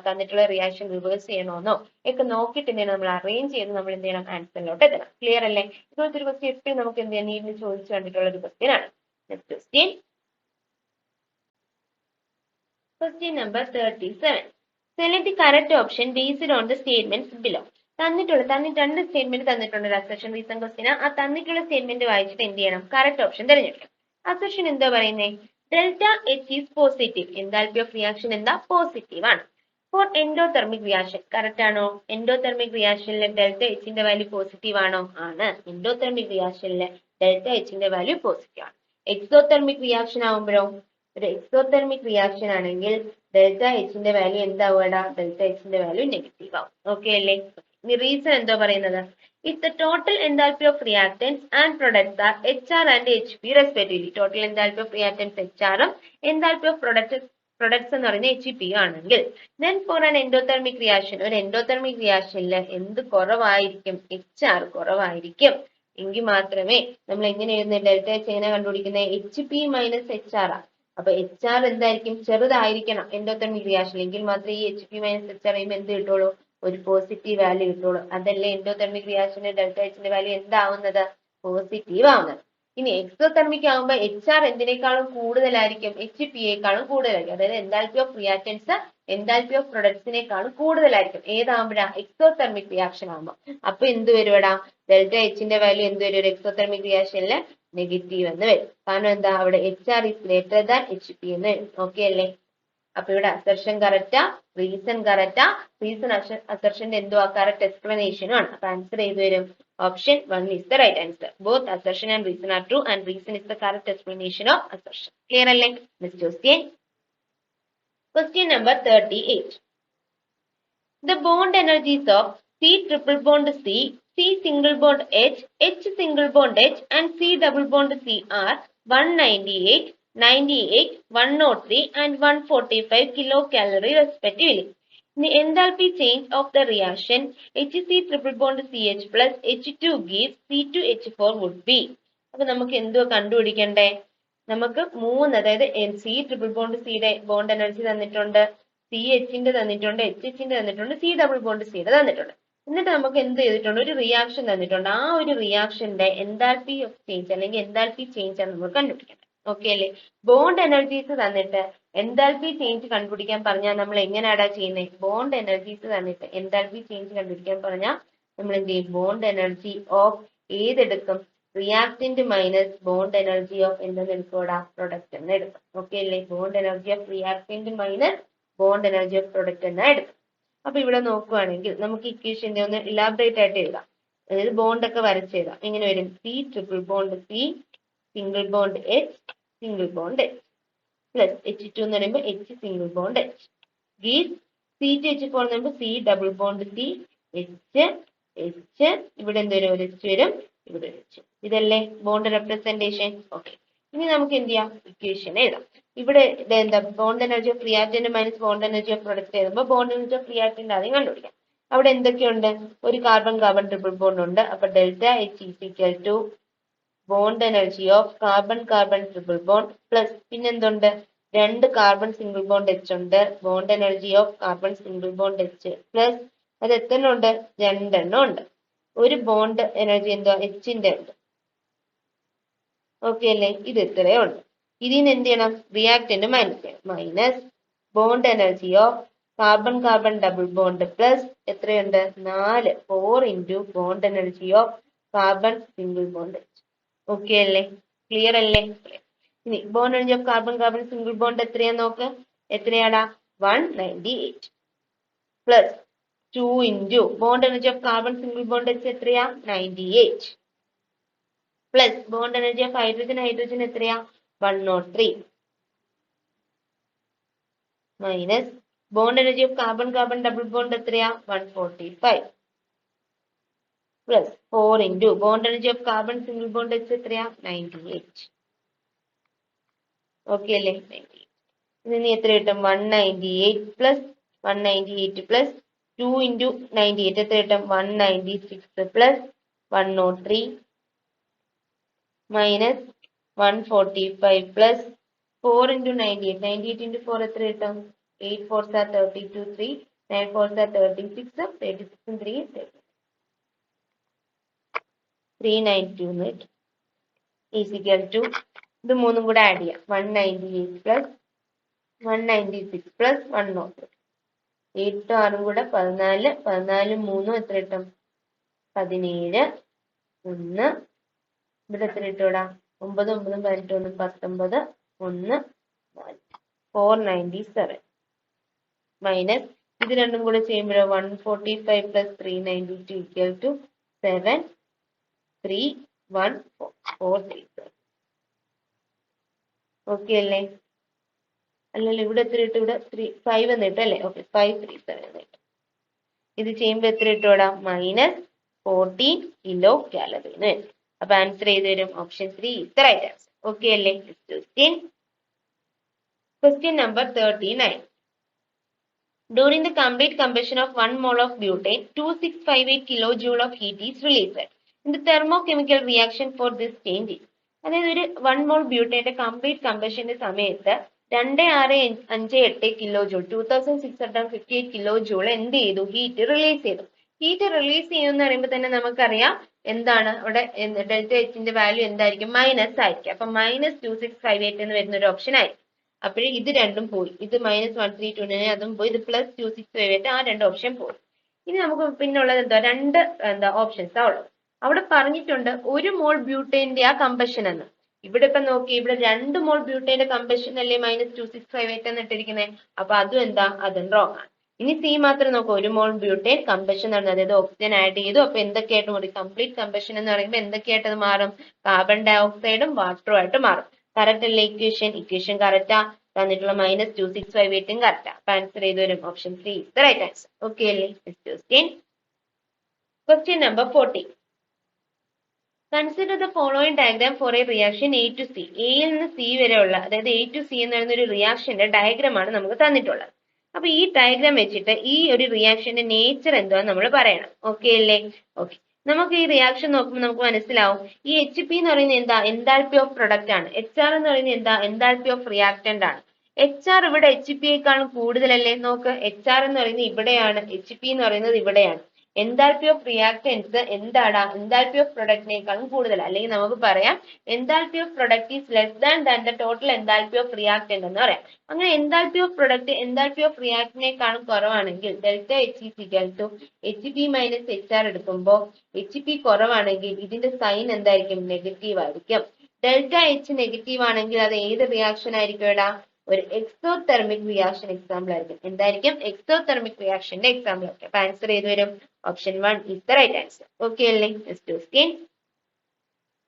തന്നിട്ടുള്ള റിയാക്ഷൻ റിവേഴ്സ് ചെയ്യണോന്നോ ഒക്കെ നോക്കിയിട്ട് എന്ത് ചെയ്യണം, നമ്മൾ അറേഞ്ച് ചെയ്ത് നമ്മൾ എന്ത് ചെയ്യണം, ആൻസറിലോട്ട് എത്തണം. ക്ലിയർ അല്ലേ? ഇതുപോലത്തെ ഒരു ക്വസ്റ്റ്യൻ എപ്പോഴും നമുക്ക് എന്ത് ചെയ്യാം, നീഡിൽ ചോദിച്ചു കണ്ടിട്ടുള്ള ഒരു ക്വസ്റ്റ്യൻ ആണ്. Next question, question number 37. Select the correct option based on the statements below. രണ്ട് സ്റ്റേറ്റ്മെന്റ് തന്നിട്ടുണ്ട്, ഒരു അസർഷൻ റീസൺ ക്വസ്റ്റ്യൻ. ആ തന്നിട്ടുള്ള സ്റ്റേറ്റ്മെന്റ് വായിച്ചിട്ട് എന്ത് ചെയ്യണം, കറക്റ്റ് ഓപ്ഷൻ തിരഞ്ഞെടുക്കണം. അസർഷൻ എന്താ പറയുന്നത്, delta H is positive, enthalpy of reaction എന്താ, പോസിറ്റീവ് ആണ്. ഫോർ എൻഡോതെർമിക് റിയാക്ഷൻ, കറക്റ്റ് ആണോ, എൻഡോതെർമിക് റിയാക്ഷനിലെ ഡെൽറ്റ Hന്റെ വാല്യൂ പോസിറ്റീവ് ആണോ, ആണ്. എൻഡോതെർമിക് റിയാക്ഷനിലെ ഡെൽറ്റ Hന്റെ വാല്യൂ പോസിറ്റീവ് ആണ്. എക്സോതെർമിക് റിയാക്ഷൻ ആകുമ്പോഴോ, ഒരു എക്സോതെർമിക് റിയാക്ഷൻ ആണെങ്കിൽ ഡെൽറ്റ എച്ചിന്റെ വാല്യൂ എന്താവുകടാ? ഡെൽറ്റ എച്ചിന്റെ വാല്യൂ നെഗറ്റീവ് ആവും. ഓക്കെ അല്ലേ? ഇനി റീസൺ എന്തോ പറയുന്നത്? If the total enthalpy of reactants and products are HR and HP respectively, total enthalpy of reactants HR ഉം enthalpy of products എന്ന് പറയുന്നത് HP ആണെങ്കിൽ, then for an endothermic reaction, ഒരു endothermic reactionൽ എന്ത് കുറവായിരിക്കും? HR കുറവായിരിക്കും. എങ്കിൽ മാത്രമേ നമ്മൾ എങ്ങനെ എഴുതുന്നത്? ഡെൽറ്റ എച്ച് എങ്ങനെ കണ്ടുപിടിക്കുന്നത്? HP മൈനസ് HR ആണ്. അപ്പൊ HR എന്തായിരിക്കും? ചെറുതായിരിക്കണം എൻഡോതെർമിക് റിയാക്ഷൻ, എങ്കിൽ മാത്രമേ ഈ HP മൈനസ് HR ചെയ്യുമ്പോൾ എന്ത് കിട്ടുള്ളൂ? ഒരു പോസിറ്റീവ് വാല്യൂ കിട്ടുള്ളൂ. അതല്ലേ എൻഡോതെർമിക് റിയാക്ഷന്റെ ഡെൽറ്റ എച്ചിന്റെ വാല്യൂ എന്താവുന്നത്? പോസിറ്റീവ് ആവുന്നത്. ഇനി എക്സോതെർമിക് ആകുമ്പോൾ HR എന്തിനേക്കാളും കൂടുതലായിരിക്കും? HP-യേക്കാളും കൂടുതലായിരിക്കും. അതായത് enthalpy of reactants enthalpy of പ്രൊഡക്ട്സിനേക്കാളും കൂടുതലായിരിക്കും. ഏതാകുമ്പോഴാ? എക്സോതെർമിക് റിയാക്ഷൻ ആകുമ്പോൾ. അപ്പൊ എന്ത് വരുവടാ? ഡെൽറ്റ എച്ചിന്റെ വാല്യൂ എന്ത് വരും? ഒരു എക്സോതെർമിക് റിയാക്ഷനില് നെഗറ്റീവ് എന്ന് വരും. കാരണം എന്താ? അവിടെ HR is greater than HP എന്ന് വരും. ഓക്കെ അല്ലേ? അപ്പൊ ഇവിടെ അസർഷൻ കറക്റ്റാ, റീസൺ കറക്റ്റാ. റീസൺ അസർഷന്റെ എന്തുവാ? കറക്റ്റ് എക്സ്പ്ലനേഷനും ആണ്. അപ്പൊ ആൻസർ ഏത് വരും? Option 1 is the right answer. Both assertion and reason are true and reason is the correct explanation of assertion. Clear അല്ലേ? Next question. Question number 38. The bond energies of C triple bond C, C single bond H, H single bond H and C double bond C are 198, 98, 103 and 145 kilocalorie respectively. The enthalpy change of the reaction HC triple bond CH plus H2 gives C2H4 would be. അപ്പൊ നമുക്ക് എന്തോ കണ്ടുപിടിക്കണ്ടേ? നമുക്ക് മൂന്ന്, അതായത് C triple bond സിയുടെ bond energy തന്നിട്ടുണ്ട്, C എച്ചിന്റെ തന്നിട്ടുണ്ട്, H എച്ചിന്റെ തന്നിട്ടുണ്ട്, സി ഡബിൾ ബോണ്ട് സിയുടെ തന്നിട്ടുണ്ട്. എന്നിട്ട് നമുക്ക് എന്ത് ചെയ്തിട്ടുണ്ട്? ഒരു റിയാക്ഷൻ തന്നിട്ടുണ്ട്. ആ ഒരു റിയാക്ഷന്റെ എൻതാൽപ്പി ഓഫ് ചേഞ്ച് അല്ലെങ്കിൽ എൻതാൽപ്പി ചേഞ്ച് ആണ് നമുക്ക് കണ്ടുപിടിക്കേണ്ടത്. ഓക്കെ അല്ലേ? ബോണ്ട് എനർജീസ് തന്നിട്ട് എൻതാൽപ്പി ചേഞ്ച് കണ്ടുപിടിക്കാൻ പറഞ്ഞാൽ നമ്മൾ എങ്ങനെയാടാ ചെയ്യുന്നത്? ബോണ്ട് എനർജീസ് തന്നിട്ട് എൻതാൽപ്പി ചേഞ്ച് കണ്ടുപിടിക്കാൻ പറഞ്ഞാൽ നമ്മൾ എന്ത് ചെയ്യും? ബോണ്ട് എനർജി ഓഫ് ഏതെടുക്കും? Reactant minus bond energy of എന്തെന്ന് എടുക്കൂടാ? പ്രൊഡക്റ്റ് എന്ന് എടുക്കും. ഓക്കെ അല്ലേ? Bond energy of reactant minus bond energy of product എന്ന് എടുക്കും. അപ്പൊ ഇവിടെ നോക്കുവാണെങ്കിൽ നമുക്ക് ഇക്വേഷന്റെ ഒന്ന് ഇലാബറേറ്റ് ആയിട്ട് എഴുതാം. അതായത് ബോണ്ട് ഒക്കെ വരച്ചെഴുതാം. എങ്ങനെ വരും? C triple bond C, single bond H, single bond H plus H2 എന്ന് പറയുമ്പോൾ H സിംഗിൾ ബോണ്ട് എച്ച് ഗീസ് C2H4 എന്ന് പറയുമ്പോൾ C double bond C, H H, ഇവിടെ എന്ത് വരും? ഒരു എച്ച് വരും, ഇവിടെ വെച്ചു. ഇതല്ലേ ബോണ്ട് റെപ്രസെന്റേഷൻ? ഓക്കെ. ഇനി നമുക്ക് എന്ത് ചെയ്യാം? ഇക്വേഷൻ എഴുതാം. ഇവിടെ എന്താ? Bond energy of reactant minus bond energy of product എഴുതുമ്പോൾ ബോണ്ട് എനർജി ഓഫ് റിയാക്ടന്റ് ആദ്യം കണ്ടുപിടിക്കാം. അവിടെ എന്തൊക്കെയുണ്ട്? ഒരു കാർബൺ കാർബൺ ട്രിപ്പിൾ ബോണ്ട് ഉണ്ട്. അപ്പൊ delta H is equal to bond energy of carbon carbon triple bond plus പിന്നെന്തുണ്ട്? രണ്ട് കാർബൺ സിംഗിൾ ബോണ്ട് എച്ച് ഉണ്ട്. Bond energy of carbon single bond H plus അത് എത്ര ഉണ്ട്? രണ്ടെണ്ണം ഉണ്ട്. ഒരു ബോണ്ട് എനർജി എന്തോ എച്ചിന്റെ ഉണ്ട്. ഓക്കെ അല്ലേ? ഇത് ഇത്രയേ ഉണ്ട്. ഇതിന് എന്ത് ചെയ്യണം? റിയാക്ടന്റ് മൈനസ് ചെയ്യണം. Minus bond energy of carbon carbon double bond plus എത്രയുണ്ട്? 4 4 into bond energy of carbon single bond. Okay അല്ലേ? ക്ലിയർ അല്ലേ? ഇനി bond energy of carbon carbon single bond എത്രയാ നോക്ക്? എത്രയാടാ? 198 plus 2 into bond energy of carbon single bond H എത്രയാ? 98 plus bond energy of hydrogen hydrogen എത്രയാ? 103 minus bond energy of carbon carbon double bond എത്രയാ? 145 plus 4 into bond energy of carbon single bond H എത്രയാ? 98. Okay അല്ലേ? 98. ഇനി എത്ര കിട്ടും? 198 plus 198 plus 2 into 98 എത്ര കിട്ടും? 196 plus 103 minus 145 plus 4 into 98 98 into 4 എത്ര കിട്ടും? 8 4s are 32 3 9 4s are 36 36 3 392 എന്ന് കിട്ടും. ഈസിക്കൽ ടു ഇത് മൂന്നും കൂടെ ആഡ് ചെയ്യാം. 198 പ്ലസ് 196 പ്ലസ് 103 8 6 കൂടെ 14 14 3 എത്ര കിട്ടും? 17 1 ഇവിടെ എത്ര കിട്ടൂടാ? 9 9 18 1 19 1 4 497 മൈനസ് ഇത് രണ്ടും കൂടെ ചെയ്യുമ്പോഴോ 145 പ്ലസ് 392 ഈക്വൽ ടു 7 3 1 4 4 3. ഓക്കെ അല്ലേ? അല്ലല്ലോ ഇവിടെ എത്ര ഇട്ടു? ഇവിടെ 5 എന്ന് ഇട്ടു അല്ലേ? ഓക്കെ, 537 എന്ന് ഇട്ടു. ഇത് ചെയ്യുമ്പോൾ എത്ര ഇട്ടോടാ? -14 കിലോ കാലറി എന്ന് വരും. അപ്പൊ ആൻസർ ചെയ്ത് വരും option 3 is the right answer. Okay അല്ലേ? Question number 39. During the complete combustion of 1 mole of butane, 2658 kilojoule of heat is released. In the thermochemical reaction for this change is. അതായത് ഒരു 1 മോൾ ബ്യൂട്ടേന്റെ complete കമ്പഷന്റെ സമയത്ത് 2658 kilo joule 2658 kilo joule എന്ത് ചെയ്തു? Heat release ചെയ്തു. Heat release ചെയ്യുമെന്ന് പറയുമ്പോൾ തന്നെ നമുക്കറിയാം എന്താണ് അവിടെ ഡെൽറ്റ എച്ചിന്റെ വാല്യൂ എന്തായിരിക്കും? മൈനസ് ആയിരിക്കും. അപ്പൊ -2658 എന്ന് വരുന്ന ഒരു ഓപ്ഷൻ ആയിരിക്കും. അപ്പോഴേ ഇത് രണ്ടും പോയി. ഇത് -132 അതും പോയി. ഇത് +2658 ആ രണ്ട് ഓപ്ഷൻ പോയി. ഇനി നമുക്ക് പിന്നുള്ളത് രണ്ട് ഓപ്ഷൻസ് ആ ഉള്ളത്. അവിടെ പറഞ്ഞിട്ടുണ്ട് 1 മോൾ ബ്യൂട്ടേന്റെ ആ കമ്പഷൻ എന്ന്. ഇവിടെ ഇപ്പൊ നോക്കി, ഇവിടെ 2 മോൾ ബ്യൂട്ടേന്റെ കമ്പഷൻ അല്ലേ -2658 എന്ന് ഇട്ടിരിക്കുന്നത്. അപ്പൊ അതും അതും റോങ് ആണ്. ഇനി സി മാത്രം നോക്കൂ. 1 മോൾ ബ്യൂട്ടേൻ കമ്പഷൻ നടന്നു, അതായത് ഓക്സിജൻ ആഡ് ചെയ്തു. അപ്പൊ എന്തൊക്കെയായിട്ട് മാറി? കംപ്ലീറ്റ് കമ്പഷൻ എന്ന് പറയുമ്പോൾ എന്തൊക്കെയായിട്ട് അത് മാറും? കാർബൺ ഡൈ ഓക്സൈഡും വാട്ടറും ആയിട്ട് മാറും. കറക്റ്റ് അല്ലേ ഇക്വേഷൻ കറക്റ്റാ. തന്നിട്ടുള്ള -2658 കറക്റ്റാ. അപ്പൊ ആൻസർ ചെയ്ത് വരും option 3 is the right answer. Okay അല്ലേ? Question number 40. Consider the following diagram for a reaction A to C. എയിൽ നിന്ന് സി വരെയുള്ള, അതായത് A to C എന്ന് പറയുന്ന ഒരു റിയാക്ഷന്റെ ഡയഗ്രാമാണ് നമുക്ക് തന്നിട്ടുള്ളത്. അപ്പൊ ഈ ഡയഗ്രാം വെച്ചിട്ട് ഈ ഒരു റിയാക്ഷന്റെ നേച്ചർ എന്താന്ന് നമ്മൾ പറയണം. ഓക്കെ അല്ലേ? ഓക്കെ, നമുക്ക് ഈ റിയാക്ഷൻ നോക്കുമ്പോൾ നമുക്ക് മനസ്സിലാവും ഈ HP എന്ന് പറയുന്നത് എന്താ? എൻതാൽപ്പി ഓഫ് പ്രൊഡക്റ്റ് ആണ്. HR എന്ന് പറയുന്നത് എന്താ? എൻതാൽപ്പി ഓഫ് റിയാക്ടന്റ് ആണ്. HR ഇവിടെ HP-യേക്കാളും കൂടുതലല്ലേ? നോക്ക്, HR എന്ന് പറയുന്നത് ഇവിടെയാണ്, HP എന്ന് പറയുന്നത് ഇവിടെയാണ്. എൻതാൽപ്പി ഓഫ് റിയാക്ടൻസ് എന്താടാ? എൻതാൽപ്പി ഓഫ് പ്രൊഡക്റ്റിനേക്കാളും കൂടുതൽ. അല്ലെങ്കിൽ നമുക്ക് പറയാം enthalpy of product is less than the total enthalpy of reactant എന്ന് പറയാം. അങ്ങനെ enthalpy of product enthalpy of റിയാക്ടിനേക്കാളും കുറവാണെങ്കിൽ delta H is equal to HP minus HR എടുക്കുമ്പോൾ HP കുറവാണെങ്കിൽ ഇതിന്റെ സൈൻ എന്തായിരിക്കും? നെഗറ്റീവ് ആയിരിക്കും. ഡെൽറ്റ H നെഗറ്റീവ് ആണെങ്കിൽ അത് ഏത് റിയാക്ഷൻ ആയിരിക്കും എടാ? ഒരു എക്സോതെർമിക് റിയാക്ഷൻ എക്സാമ്പിൾ ആയിരിക്കും. എന്തായിരിക്കും? എക്സോതെർമിക് റിയാക്ഷന്റെ എക്സാമ്പിൾ ആയിരിക്കും. അപ്പൊ ആൻസർ ചെയ്ത് വരും option 1 is the right answer. Okay അല്ലേ?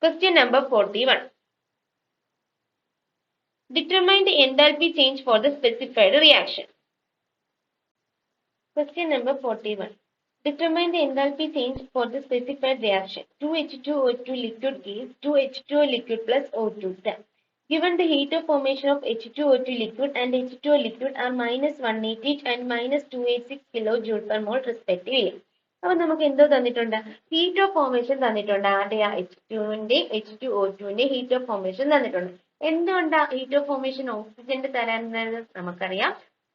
Question number 41. Determine the enthalpy change for the specified reaction. Question number 41. Determine the enthalpy change for the specified reaction. 2H2O2 liquid gives 2H2O liquid plus O2. Given the heat of formation of H2O2 liquid and H2O liquid are -188 and -286 kilojoule per mole respectively. അപ്പൊ നമുക്ക് എന്തോ തന്നിട്ടുണ്ട്? Heat of formation തന്നിട്ടുണ്ട്. ആരുടെയാ? H2O2ന്റെ heat of formation തന്നിട്ടുണ്ട്. എന്തുകൊണ്ടാ heat of formation ഓക്സിജന്റെ തരാനുള്ളത്? നമുക്കറിയാം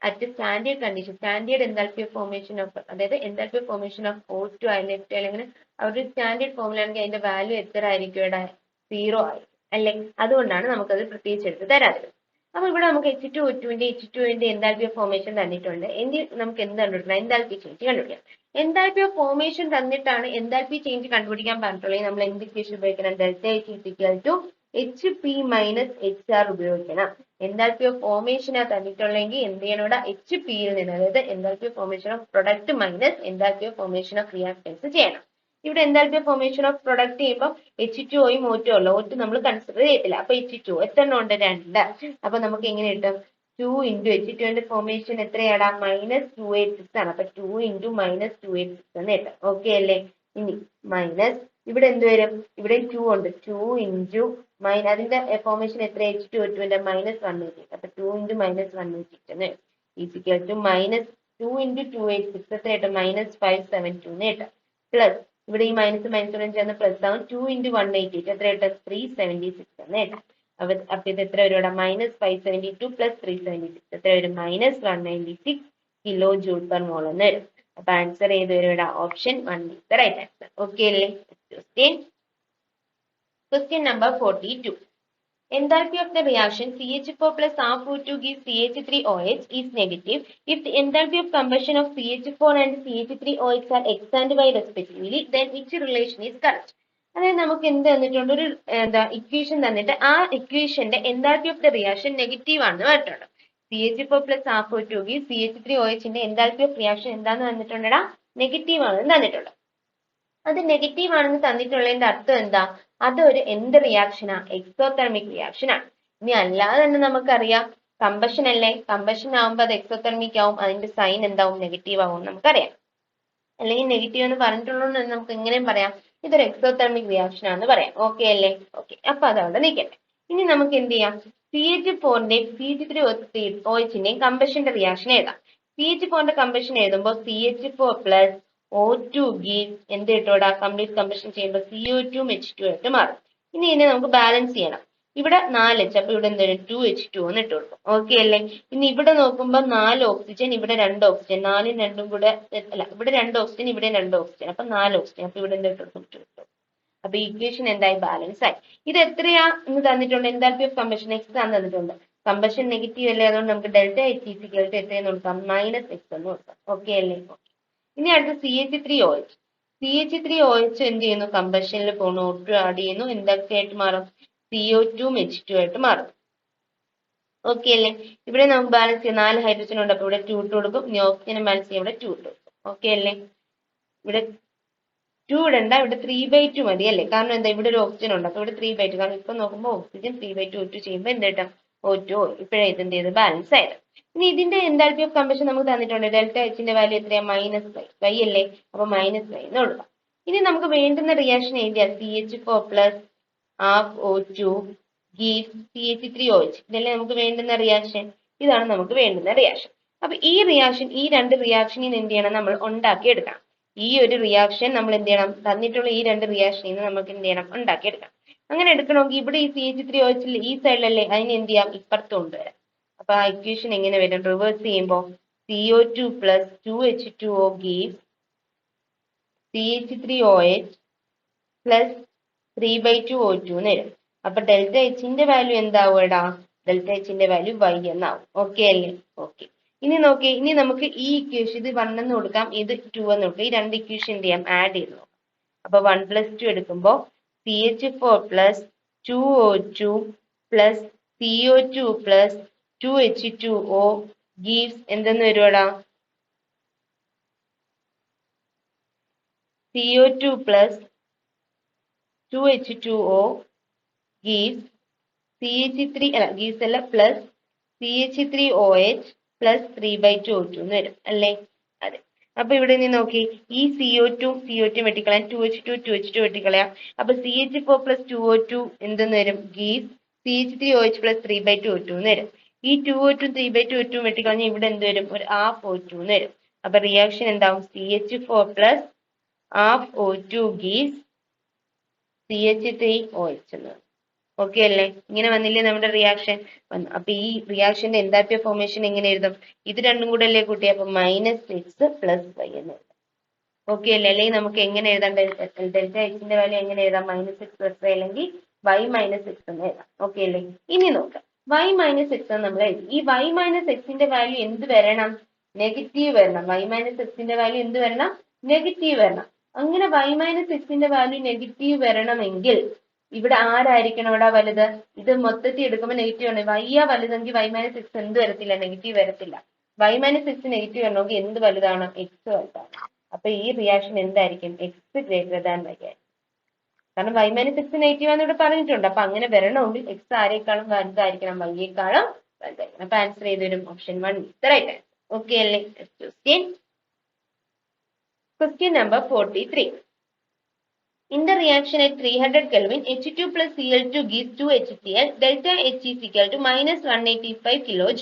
at standard condition, standard enthalpy of formation of, അതായത് enthalpy of formation of O2 അല്ലെങ്കിൽ F2 അല്ലെങ്കിൽ അവരുടെ സ്റ്റാൻഡേർഡ് ഫോർമുല ആണെങ്കിൽ അതിന്റെ വാല്യൂ എത്ര ആയിരിക്കും? ഇവിടെ 0 ആയിരിക്കും അല്ലെ? അതുകൊണ്ടാണ് നമുക്കത് പ്രത്യേകിച്ച് എടുത്ത് തരാറുള്ളത്. അപ്പൊ ഇവിടെ നമുക്ക് H2O2ന്റെ എൻതാൽപ്പി ഓഫ് ഫോർമേഷൻ തന്നിട്ടുണ്ട്. നമുക്ക് എന്ത് കണ്ടുപിടിക്കണം? എൻതാൽപ്പി ചേഞ്ച് കണ്ടുപിടിക്കാം. എൻതാൽപ്പി ഓഫ് ഫോർമേഷൻ തന്നിട്ടാണ് എൻതാൽപ്പി ചേഞ്ച് കണ്ടുപിടിക്കാൻ പറഞ്ഞിട്ടുള്ളത്. നമ്മൾ എന്ത് ഇക്വേഷൻ ഉപയോഗിക്കണം? Delta H is equal to HP minus HR ഉപയോഗിക്കണം. എൻതാൽപ്പി ഓഫ് ഫോർമേഷനാ തന്നിട്ടുള്ളെങ്കിൽ എന്ത് ചെയ്യണം? ഇവിടെ HP-യിൽ നിന്ന്, അതായത് enthalpy of formation of product minus enthalpy of formation of reactants ചെയ്യണം. ഇവിടെ enthalpy of formation of product ചെയ്യുമ്പോൾ H2Oയും O2 ഉള്ളൂ. O2 നമ്മൾ കൺസിഡർ ചെയ്യത്തില്ല. അപ്പൊ H2 എത്ര ഉണ്ട്? 2. അപ്പൊ നമുക്ക് എങ്ങനെ കിട്ടും? 2 into H2ന്റെ ഫോർമേഷൻ എത്രയാടാ? -286 ആണ്. അപ്പൊ 2 into -286 എന്ന് കിട്ടും. ഓക്കെ അല്ലേ? ഇനി മൈനസ് ഇവിടെ എന്ത് വരും? ഇവിടെ 2 ഉണ്ട്. 2 into അതിന്റെ ഫോർമേഷൻ എത്ര? H2O2ന്റെ -188. അപ്പൊ 2 into -188 എന്ന് വരും. ഈക്വൽ ടു -2 into 286 എത്ര കിട്ടും? -572 എന്ന് കിട്ടും. പ്ലസ് ഇവിടെ ഈ മൈനസ് ചേർന്ന് പ്ലസ് ആവും. 2 into 188 എത്ര കിട്ടും? 376 എന്ന് കിട്ടും. അപ്പൊ ഇത് എത്ര വരും? -572 plus 376 എത്ര വരും? -196 കിലോ ജൂൾ പെർ മോൾ എന്ന് വരും. അപ്പൊ ആൻസർ ചെയ്ത് വരും option 1 is the right answer. Okay അല്ലേ? Question number 42. Enthalpy of the reaction CH4 plus half O2 gives CH3OH is negative if the enthalpy of combustion of CH4 and CH3OH are x and y respectively, then which relation is correct? അതായത് നമുക്ക് എന്ത് തന്നിട്ടുണ്ട്? ഒരു equation തന്നിട്ട് ആ ഇക്വേഷന്റെ enthalpy of the reaction negative ആണെന്ന് പറഞ്ഞിട്ടുണ്ട്. CH4 plus half O2 gives CH3OHന്റെ എൻതാൽപ്പി ഓഫ് റിയാക്ഷൻ എന്താന്ന് തന്നിട്ടുണ്ടെടാ? നെഗറ്റീവ് ആണെന്ന് തന്നിട്ടുണ്ട്. അത് നെഗറ്റീവ് ആണെന്ന് തന്നിട്ടുള്ളതിന്റെ അർത്ഥം എന്താ? അതൊരു എന്ത് റിയാക്ഷനാ? എക്സോതെർമിക് റിയാക്ഷൻ ആണ്. ഇനി അല്ലാതെ തന്നെ നമുക്കറിയാം കമ്പഷൻ അല്ലേ, കമ്പഷൻ ആവുമ്പോൾ അത് എക്സോതെർമിക് ആവും, അതിന്റെ സൈൻ എന്താവും, നെഗറ്റീവ് ആവും നമുക്കറിയാം. അല്ലെങ്കിൽ നെഗറ്റീവ് എന്ന് പറഞ്ഞിട്ടുള്ളൂ നമുക്ക് എങ്ങനെയും പറയാം, ഇതൊരു എക്സോതെർമിക് റിയാക്ഷൻ ആണെന്ന് പറയാം. ഓക്കെ അല്ലേ? ഓക്കെ, അപ്പൊ അതവിടെ നിൽക്കട്ടെ. ഇനി നമുക്ക് എന്ത് ചെയ്യാം, CH4ന്റെയും CH3OHന്റെയും കമ്പഷന്റെ റിയാക്ഷൻ എഴുതാം. CH4ന്റെ കമ്പഷൻ എഴുതുമ്പോൾ CH4 O2 gives എന്ത് കിട്ടൂടാ, കംപ്ലീറ്റ് കമ്പഷൻ ചെയ്യുമ്പോൾ CO2H2 ആയിട്ട് മാറും. ഇനി ഇതിനെ നമുക്ക് ബാലൻസ് ചെയ്യണം. ഇവിടെ 4H, അപ്പൊ ഇവിടെ എന്ത് 2H2 എന്ന് ഇട്ട് കൊടുക്കും. ഓക്കെ അല്ലേ? ഇനി ഇവിടെ നോക്കുമ്പോൾ 4 ഓക്സിജൻ, ഇവിടെ 2 ഓക്സിജൻ, 4ഉം 2ഉം കൂടെ അല്ല, ഇവിടെ 2 ഓക്സിജൻ, ഇവിടെ 2 ഓക്സിജൻ, അപ്പൊ 4 ഓക്സിജൻ, അപ്പൊ ഇവിടെ എന്ത് ഇട്ട് കൊടുക്കും, 2. അപ്പൊ ഇക്വേഷൻ എന്തായി, ബാലൻസ് ആയി. ഇത് എത്രയാ എന്ന് തന്നിട്ടുണ്ട്, എന്താൽപി ഓഫ് കമ്പഷൻ എക്സ് ആണ് തന്നിട്ടുണ്ട്. കമ്പഷൻ നെഗറ്റീവ് അല്ലേ, അതുകൊണ്ട് നമുക്ക് ഡെൽറ്റ എച്ച് ഈക്വൽ ടു എത്രയെന്ന് കൊടുക്കാം, -x എന്ന് കൊടുക്കാം. ഓക്കെ അല്ലേ? ഇനി അടുത്ത് CH3OH. CH3OH എന്ത് ചെയ്യുന്നു, കമ്പഷനിൽ പോണു, O2 ആഡ് ചെയ്യുന്നു, എന്തൊക്കെ ആയിട്ട് മാറും, CO2H2 ആയിട്ട് മാറും. ഓക്കെ അല്ലേ? ഇവിടെ നമുക്ക് ബാലൻസ് ചെയ്യാം, 4 ഹൈഡ്രജൻ ഉണ്ട്, അപ്പൊ ഇവിടെ 2 ഇട്ട് കൊടുക്കും. ഇനി ഓക്സിജനും ബാലൻസ് ചെയ്യാം, ഇവിടെ 2 ഇട്ട് കൊടുക്കും. ഓക്കെ അല്ലേ? ഇവിടെ 2 ഇടണ്ട, ഇവിടെ 3/2 മതി അല്ലേ, കാരണം എന്താ, ഇവിടെ ഒരു ഓക്സിജൻ ഉണ്ട്, അപ്പൊ ഇവിടെ 3/2, കാരണം ഇപ്പൊ നോക്കുമ്പോൾ ഓക്സിജൻ 3/2 O2 ചെയ്യുമ്പോൾ എന്ത് കിട്ടും, O2. ഇപ്പോഴേ ഇതിന്റെ ഇത് ബാലൻസ് ആയത്. ഇനി ഇതിന്റെ എന്താൽപി ഓഫ് കമ്പഷൻ നമുക്ക് തന്നിട്ടുണ്ട്, ഡെൽറ്റ എച്ചിന്റെ വാല്യൂ എത്രയാ, -y അല്ലേ, അപ്പൊ -y എന്ന് കൊടുക്കാം. ഇനി നമുക്ക് വേണ്ടുന്ന റിയാക്ഷൻ എഴുതിയാൽ CH4 half O2 gives CH3OH. ഇതല്ലേ നമുക്ക് വേണ്ടുന്ന റിയാക്ഷൻ, ഇതാണ് നമുക്ക് വേണ്ടുന്ന റിയാക്ഷൻ. അപ്പൊ ഈ റിയാക്ഷൻ, ഈ രണ്ട് റിയാക്ഷനിൽ എന്ത് ചെയ്യണം, നമ്മൾ ഉണ്ടാക്കിയെടുക്കണം. ഈ ഒരു റിയാക്ഷൻ നമ്മൾ എന്ത് ചെയ്യണം, തന്നിട്ടുള്ള ഈ രണ്ട് റിയാക്ഷനിൽ നിന്ന് നമുക്ക് എന്ത് ചെയ്യണം, ഉണ്ടാക്കിയെടുക്കാം. അങ്ങനെ എടുക്കണമെങ്കിൽ ഇവിടെ ഈ CH3OH ഈ സൈഡിലല്ലേ, അതിന് എന്ത് ചെയ്യാം, ഇപ്പുറത്ത് കൊണ്ടുവരാം. അപ്പൊ ആ ഇക്വേഷൻ എങ്ങനെ വരും, റിവേഴ്സ് ചെയ്യുമ്പോൾ CO2 2H2O gives CH3OH 3/2 O2 എന്ന് വരും. അപ്പൊ ഡെൽറ്റ എച്ചിന്റെ വാല്യൂ എന്താവുമെടാ, ഡെൽറ്റ എച്ചിന്റെ വാല്യൂ y എന്നാവും. ഓക്കെ അല്ലേ? ഓക്കെ. ഇനി നോക്കി, ഇനി നമുക്ക് ഈ ഇക്വേഷൻ, ഇത് 1 എന്ന് കൊടുക്കാം, ഇത് 2 എന്ന് കൊടുക്കാം. ഈ രണ്ട് ഇക്വേഷൻ എന്ത് ചെയ്യാം, ആഡ് ചെയ്ത് നോക്കാം. അപ്പൊ 1 + 2 എടുക്കുമ്പോൾ CH4 2O2 CO2 2H2O gives എന്തെന്ന് വരുവാടാ, CO2 2H2O gives CH3 അല്ല, gives അല്ല, പ്ലസ് CH3OH 3/2 O2 എന്ന് വരും അല്ലേ? അതെ. അപ്പൊ ഇവിടെ നിന്ന് നോക്കി, ഈ CO2 വെട്ടിക്കളയാം, 2H2 വെട്ടിക്കളയാം. അപ്പൊ CH4 2O2 എന്തെന്ന് വരും, gives CH3OH 3/2 O2 എന്ന് വരും. ഈ 2O2 3/2 O2 വെട്ടിക്കളഞ്ഞാൽ ഇവിടെ എന്ത് വരും, ഒരു half O2 എന്ന് വരും. അപ്പൊ റിയാക്ഷൻ എന്താവും, CH4 half O2 gives CH3OH എന്ന്. ഓക്കെ അല്ലേ? ഇങ്ങനെ വന്നില്ലേ നമ്മുടെ റിയാക്ഷൻ വന്നു. അപ്പൊ ഈ റിയാക്ഷന്റെ എന്താൽപി ഫോർമേഷൻ എങ്ങനെ എഴുതും, ഇത് രണ്ടും കൂടെ അല്ലേ കൂട്ടി, അപ്പൊ -x + y എന്ന് എഴുതാം. ഓക്കെ അല്ലേ? അല്ലെങ്കിൽ നമുക്ക് എങ്ങനെ എഴുതാം, ഡെൽറ്റ എച്ചിന്റെ വാല്യൂ എങ്ങനെ എഴുതാം, -x + y അല്ലെങ്കിൽ y - x എന്ന് എഴുതാം. ഓക്കെ അല്ലേ? ഇനി നോക്കാം, y - x എന്ന് നമ്മൾ എഴുതി. ഈ y - xന്റെ വാല്യൂ എന്ത് വരണം, നെഗറ്റീവ് വരണം. y - xന്റെ വാല്യൂ എന്ത് വരണം, നെഗറ്റീവ് വരണം. അങ്ങനെ y - xന്റെ വാല്യൂ നെഗറ്റീവ് വരണമെങ്കിൽ ഇവിടെ ആരായിരിക്കണം ഇവിടെ വലുത്, ഇത് മൊത്തത്തിൽ എടുക്കുമ്പോൾ നെഗറ്റീവ് ആണ്. y വലുതെങ്കിൽ y - x എന്ത് വരത്തില്ല, നെഗറ്റീവ് വരത്തില്ല. y - x നെഗറ്റീവ് വരണമെങ്കിൽ എന്ത് വലുതാണ്, x വലുതാണ്. അപ്പൊ ഈ റിയാക്ഷൻ എന്തായിരിക്കും, x > y ആയിരിക്കും. കാരണം y - x നെഗറ്റീവ് ആണെന്ന് ഇവിടെ പറഞ്ഞിട്ടുണ്ട്. അപ്പൊ അങ്ങനെ വരണമെങ്കിൽ x ആരെക്കാളും വലുതായിരിക്കണം, y യേക്കാളും വലുതായിരിക്കണം. അപ്പൊ ആൻസർ ചെയ്ത് വരും ഓപ്ഷൻ 1 റൈറ്റ്. ഓക്കെ അല്ലേ? Question number 43. In the reaction at 300 Kelvin, H2 + Cl2 gives 2HCl. Delta H is equal to -185 kJ.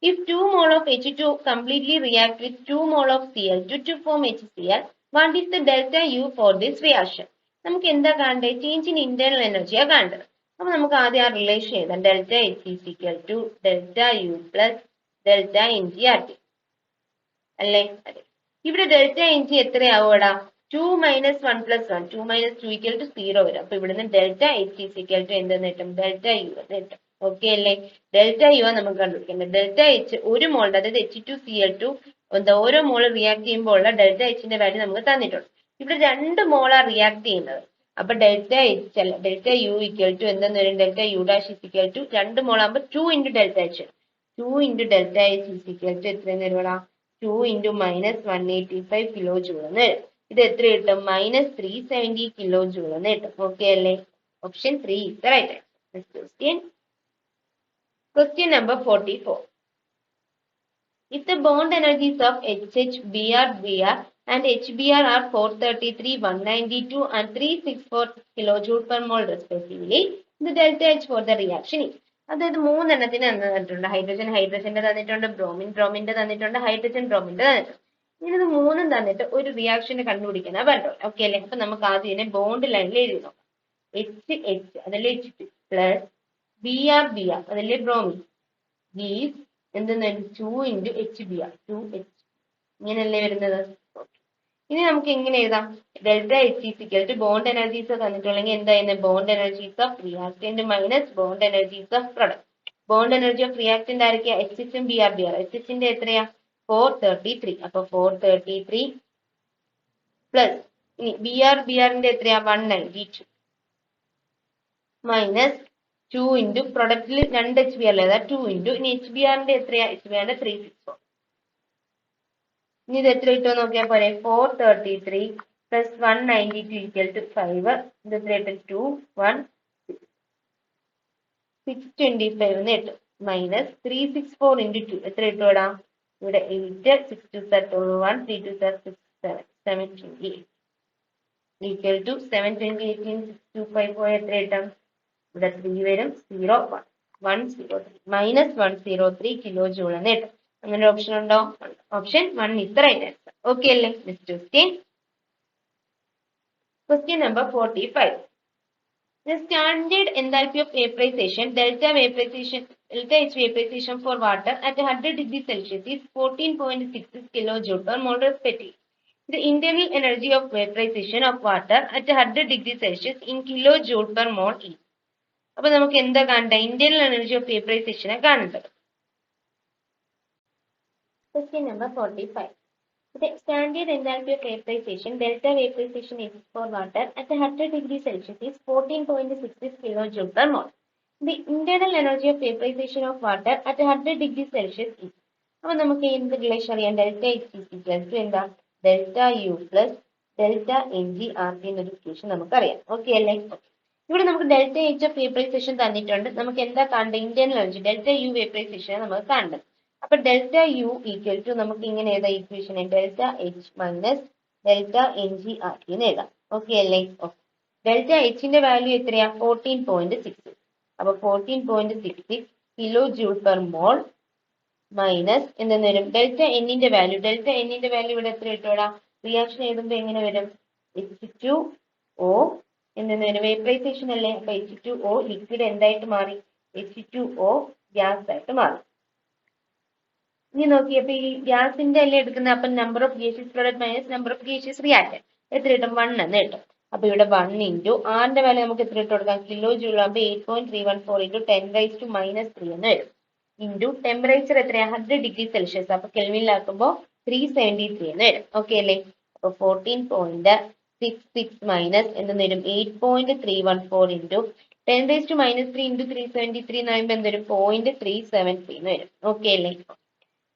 If 2 mole of H2 completely react with 2 mole of Cl2 to form HCl, what is the delta U for this reaction? നമുക്ക് എന്താ കാണേണ്ടത്, change in internal എനർജിയാണ് കാണേണ്ടത്. അപ്പൊ നമുക്ക് ആദ്യം ആ relation എഴുതാം, delta H is equal to delta U + delta NG/RT അല്ലേ? അതെ. ഇവിടെ ഡെൽറ്റ NG എത്രയാവൂടാ, 2 - 1 + 1, 2 - 2 = 0 വരും. അപ്പൊ ഇവിടുന്ന് delta H is equal to എന്തെന്ന് കിട്ടും, ഡെൽറ്റ U എന്ന് കിട്ടും. ഓക്കെ അല്ലേ? ഡെൽറ്റ U നമുക്ക് കണ്ടുപിടിക്കുന്നത്. ഡെൽറ്റ H ഒരു മോളുടെ, അതായത് H2Cl2 ഓരോ മോള് റിയാക്ട് ചെയ്യുമ്പോൾ ഉള്ള ഡെൽറ്റ Hന്റെ വാല്യൂ നമുക്ക് തന്നിട്ടുണ്ട്. ഇവിടെ 2 മോളാ റിയാക്ട് ചെയ്യുന്നത്. അപ്പൊ ഡെൽറ്റ H അല്ല, ഡെൽറ്റ U = എന്തെന്ന് വരും, delta U' = 2 മോളാകുമ്പോൾ 2 × delta H, 2 × delta H = എത്രയെന്ന് വരുവാ, 2 × -185 kJ എന്ന് വരും. ഇത് എത്ര കിട്ടും, -370 kJ എന്ന് കിട്ടും. ഓക്കെ അല്ലേ? Option 3 is the right answer. Next question. Question number 44. If the bond energies of HH, Br, Br and HBr are 433, 192 and 364 kilojoule per mole respectively, the delta H for the reaction is. അതായത് മൂന്നെണ്ണത്തിന് തന്നിട്ടുണ്ട്. ഹൈഡ്രജന്റെ തന്നിട്ടുണ്ട്, ബ്രോമിന്റെ തന്നിട്ടുണ്ട്, ബ്രോമിന്റെ തന്നിട്ടുണ്ട്. ഇങ്ങനെ മൂന്നും തന്നിട്ട് ഒരു റിയാക്ഷന് കണ്ടുപിടിക്കാനാ പറഞ്ഞത്. ഓക്കെ അല്ലേ? അപ്പൊ നമുക്ക് ആദ്യം ഇതിനെ ബോണ്ട് ലൈനിൽ എഴുതി നോക്കാം. എച്ച് എച്ച് അതല്ലേ H2 പ്ലസ് Br Br അതല്ലേ ബ്രോമിൻ ഗീസ് എന്തെന്നാണ് 2 into HBr 2H ഇങ്ങനെയല്ലേ വരുന്നത്. ഇനി നമുക്ക് എങ്ങനെ എഴുതാം? Delta H is equal to bond energies തന്നിട്ടുണ്ടെങ്കിൽ എന്തായിരുന്നു? Bond energies of reactant minus bond energies of product. Bond energy of reactant ആരൊക്കെയാ? HH ഉം Br Br. HHന്റെ എത്രയാ? 433. അപ്പൊ 433 പ്ലസ് ഇനി Brന്റെ എത്രയാ? 192 മൈനസ് 2 into പ്രൊഡക്റ്റിൽ 2 HBr അതാ 2 into ഇനി HBrന്റെ എത്രയാ? HBrന്റെ 364. ഇനി ഇത് എത്ര കിട്ടുമോ നോക്കിയാൽ പോരെ. 433 പ്ലസ് 192 ഈക്വൽ ടു 5. ഇത് എത്ര കിട്ടും? 2 1 625 എന്ന് കിട്ടും. മൈനസ് 364 into 2 എത്ര കിട്ടും? ഇവിടെ 8 6 2 1 3 2 6 7 728 ഈക്വൽ ടു 728 625 എത്ര കിട്ടും? ഇവിടെ 3 വരും 0 1 103 മൈനസ് 103 കിലോ ജൂൾ എന്ന് കിട്ടും. അങ്ങനെ ഓപ്ഷൻ ഉണ്ടോ? Option 1 is the right answer. Okay അല്ലേ? Next question. Question number 45. The standard enthalpy of vaporization, delta H vaporization for water at 100 degrees Celsius is 14.66 kilojoule per mole respectively. The internal energy of vaporization of water at 100 degrees Celsius in kilojoule per mole is. അപ്പൊ നമുക്ക് എന്താ കാണേണ്ടത്? Internal energy of വേപ്പറൈസേഷനെ കാണേണ്ടത്. Question number 45. The standard enthalpy of vaporization, delta vaporization is for water at 100 degrees Celsius is 14.66 kilojoule per mole. The internal energy of vaporization of water at 100 degrees Celsius is. അപ്പൊ നമുക്ക് എന്ത് relation അറിയാം? Delta H is equal to എന്താ? Delta U plus delta NgRT എന്നൊരു equation നമുക്കറിയാം. Okay അല്ലേ? ഇവിടെ നമുക്ക് ഡെൽറ്റ H ഓഫ് വേപ്പറൈസേഷൻ തന്നിട്ടുണ്ട്. നമുക്ക് എന്താ കാണേണ്ടത്? Internal energy delta U vaporisation നമുക്ക് കാണേണ്ടത്. അപ്പൊ ഡെൽറ്റ U ഈക്വൽ ടു നമുക്ക് ഇങ്ങനെ എഴുതാം equation delta H minus delta NgRT എന്ന് എഴുതാം. ഓക്കെ അല്ലേ? ഡെൽറ്റ Hന്റെ വാല്യൂ എത്രയാ? 14.66. അപ്പൊ 14.66 kilo joule per mole minus എന്തെന്ന് വരും? ഡെൽറ്റ Nന്റെ വാല്യൂ ഇവിടെ എത്ര കിട്ടും? റിയാക്ഷൻ എഴുതുമ്പോൾ എങ്ങനെ വരും? H2O എന്തെന്ന് വരും? വേപ്പറൈസേഷൻ അല്ലേ? അപ്പൊ H2O ലിക്വിഡ് എന്തായിട്ട് മാറി? H2O ഗ്യാസ് ആയിട്ട് മാറി. ഇനി നോക്കിയപ്പോ ഈ ഗ്യാസിന്റെ അല്ലേ എടുക്കുന്നത്. അപ്പൊ number of gaseous product minus number of gaseous reactant എത്ര കിട്ടും? 1 എന്ന് കിട്ടും. അപ്പൊ ഇവിടെ 1 into ആറിന്റെ വാല്യൂ നമുക്ക് എത്ര ഇട്ട് കൊടുക്കാം? കിലോ ജൂൾ ആകുമ്പോൾ 8.314 into 10⁻³ എന്ന് വരും. ഇൻറ്റു ടെമ്പറേച്ചർ എത്രയാ? 100 ഡിഗ്രി സെൽഷ്യസ്. അപ്പൊ കെൽവിനിലാക്കുമ്പോൾ 373 എന്ന് വരും. ഓക്കെ അല്ലേ? അപ്പൊ 14.66 മൈനസ് എന്തെന്ന് വരും? 8.314 into 10⁻³ into 373 എന്ന് പറയുമ്പോൾ എന്ത് വരും? 0.373 എന്ന് വരും. ഓക്കെ അല്ലേ?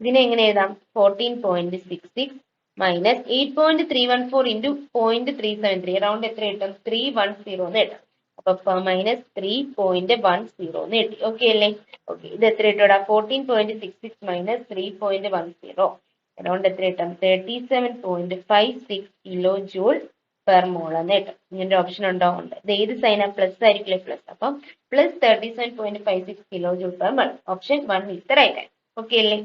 ഇതിനെ എങ്ങനെ എഴുതാം? 14.66 മൈനസ് 8.314 into 0.373 റൗണ്ട് എത്ര കിട്ടും? 310 എന്ന് കിട്ടും. അപ്പൊ മൈനസ് 3.10 എന്ന് കിട്ടി. ഓക്കെ അല്ലേ? ഓക്കെ, ഇത് എത്ര കിട്ടൂടാ? 14.66 മൈനസ് 3.10 റൗണ്ട് എത്ര കിട്ടും? 37.56 കിലോ ജൂൾ പെർ മോൾ എന്ന് കിട്ടും. ഇങ്ങനെ ഓപ്ഷൻ ഉണ്ടോ? ഉണ്ട്. ഇത് ഏത് സൈനാ? പ്ലസ് ആയിരിക്കില്ലേ? പ്ലസ്. അപ്പം plus 37.56 kilo joule per mole. Option 1 is the right answer. Okay അല്ലേ?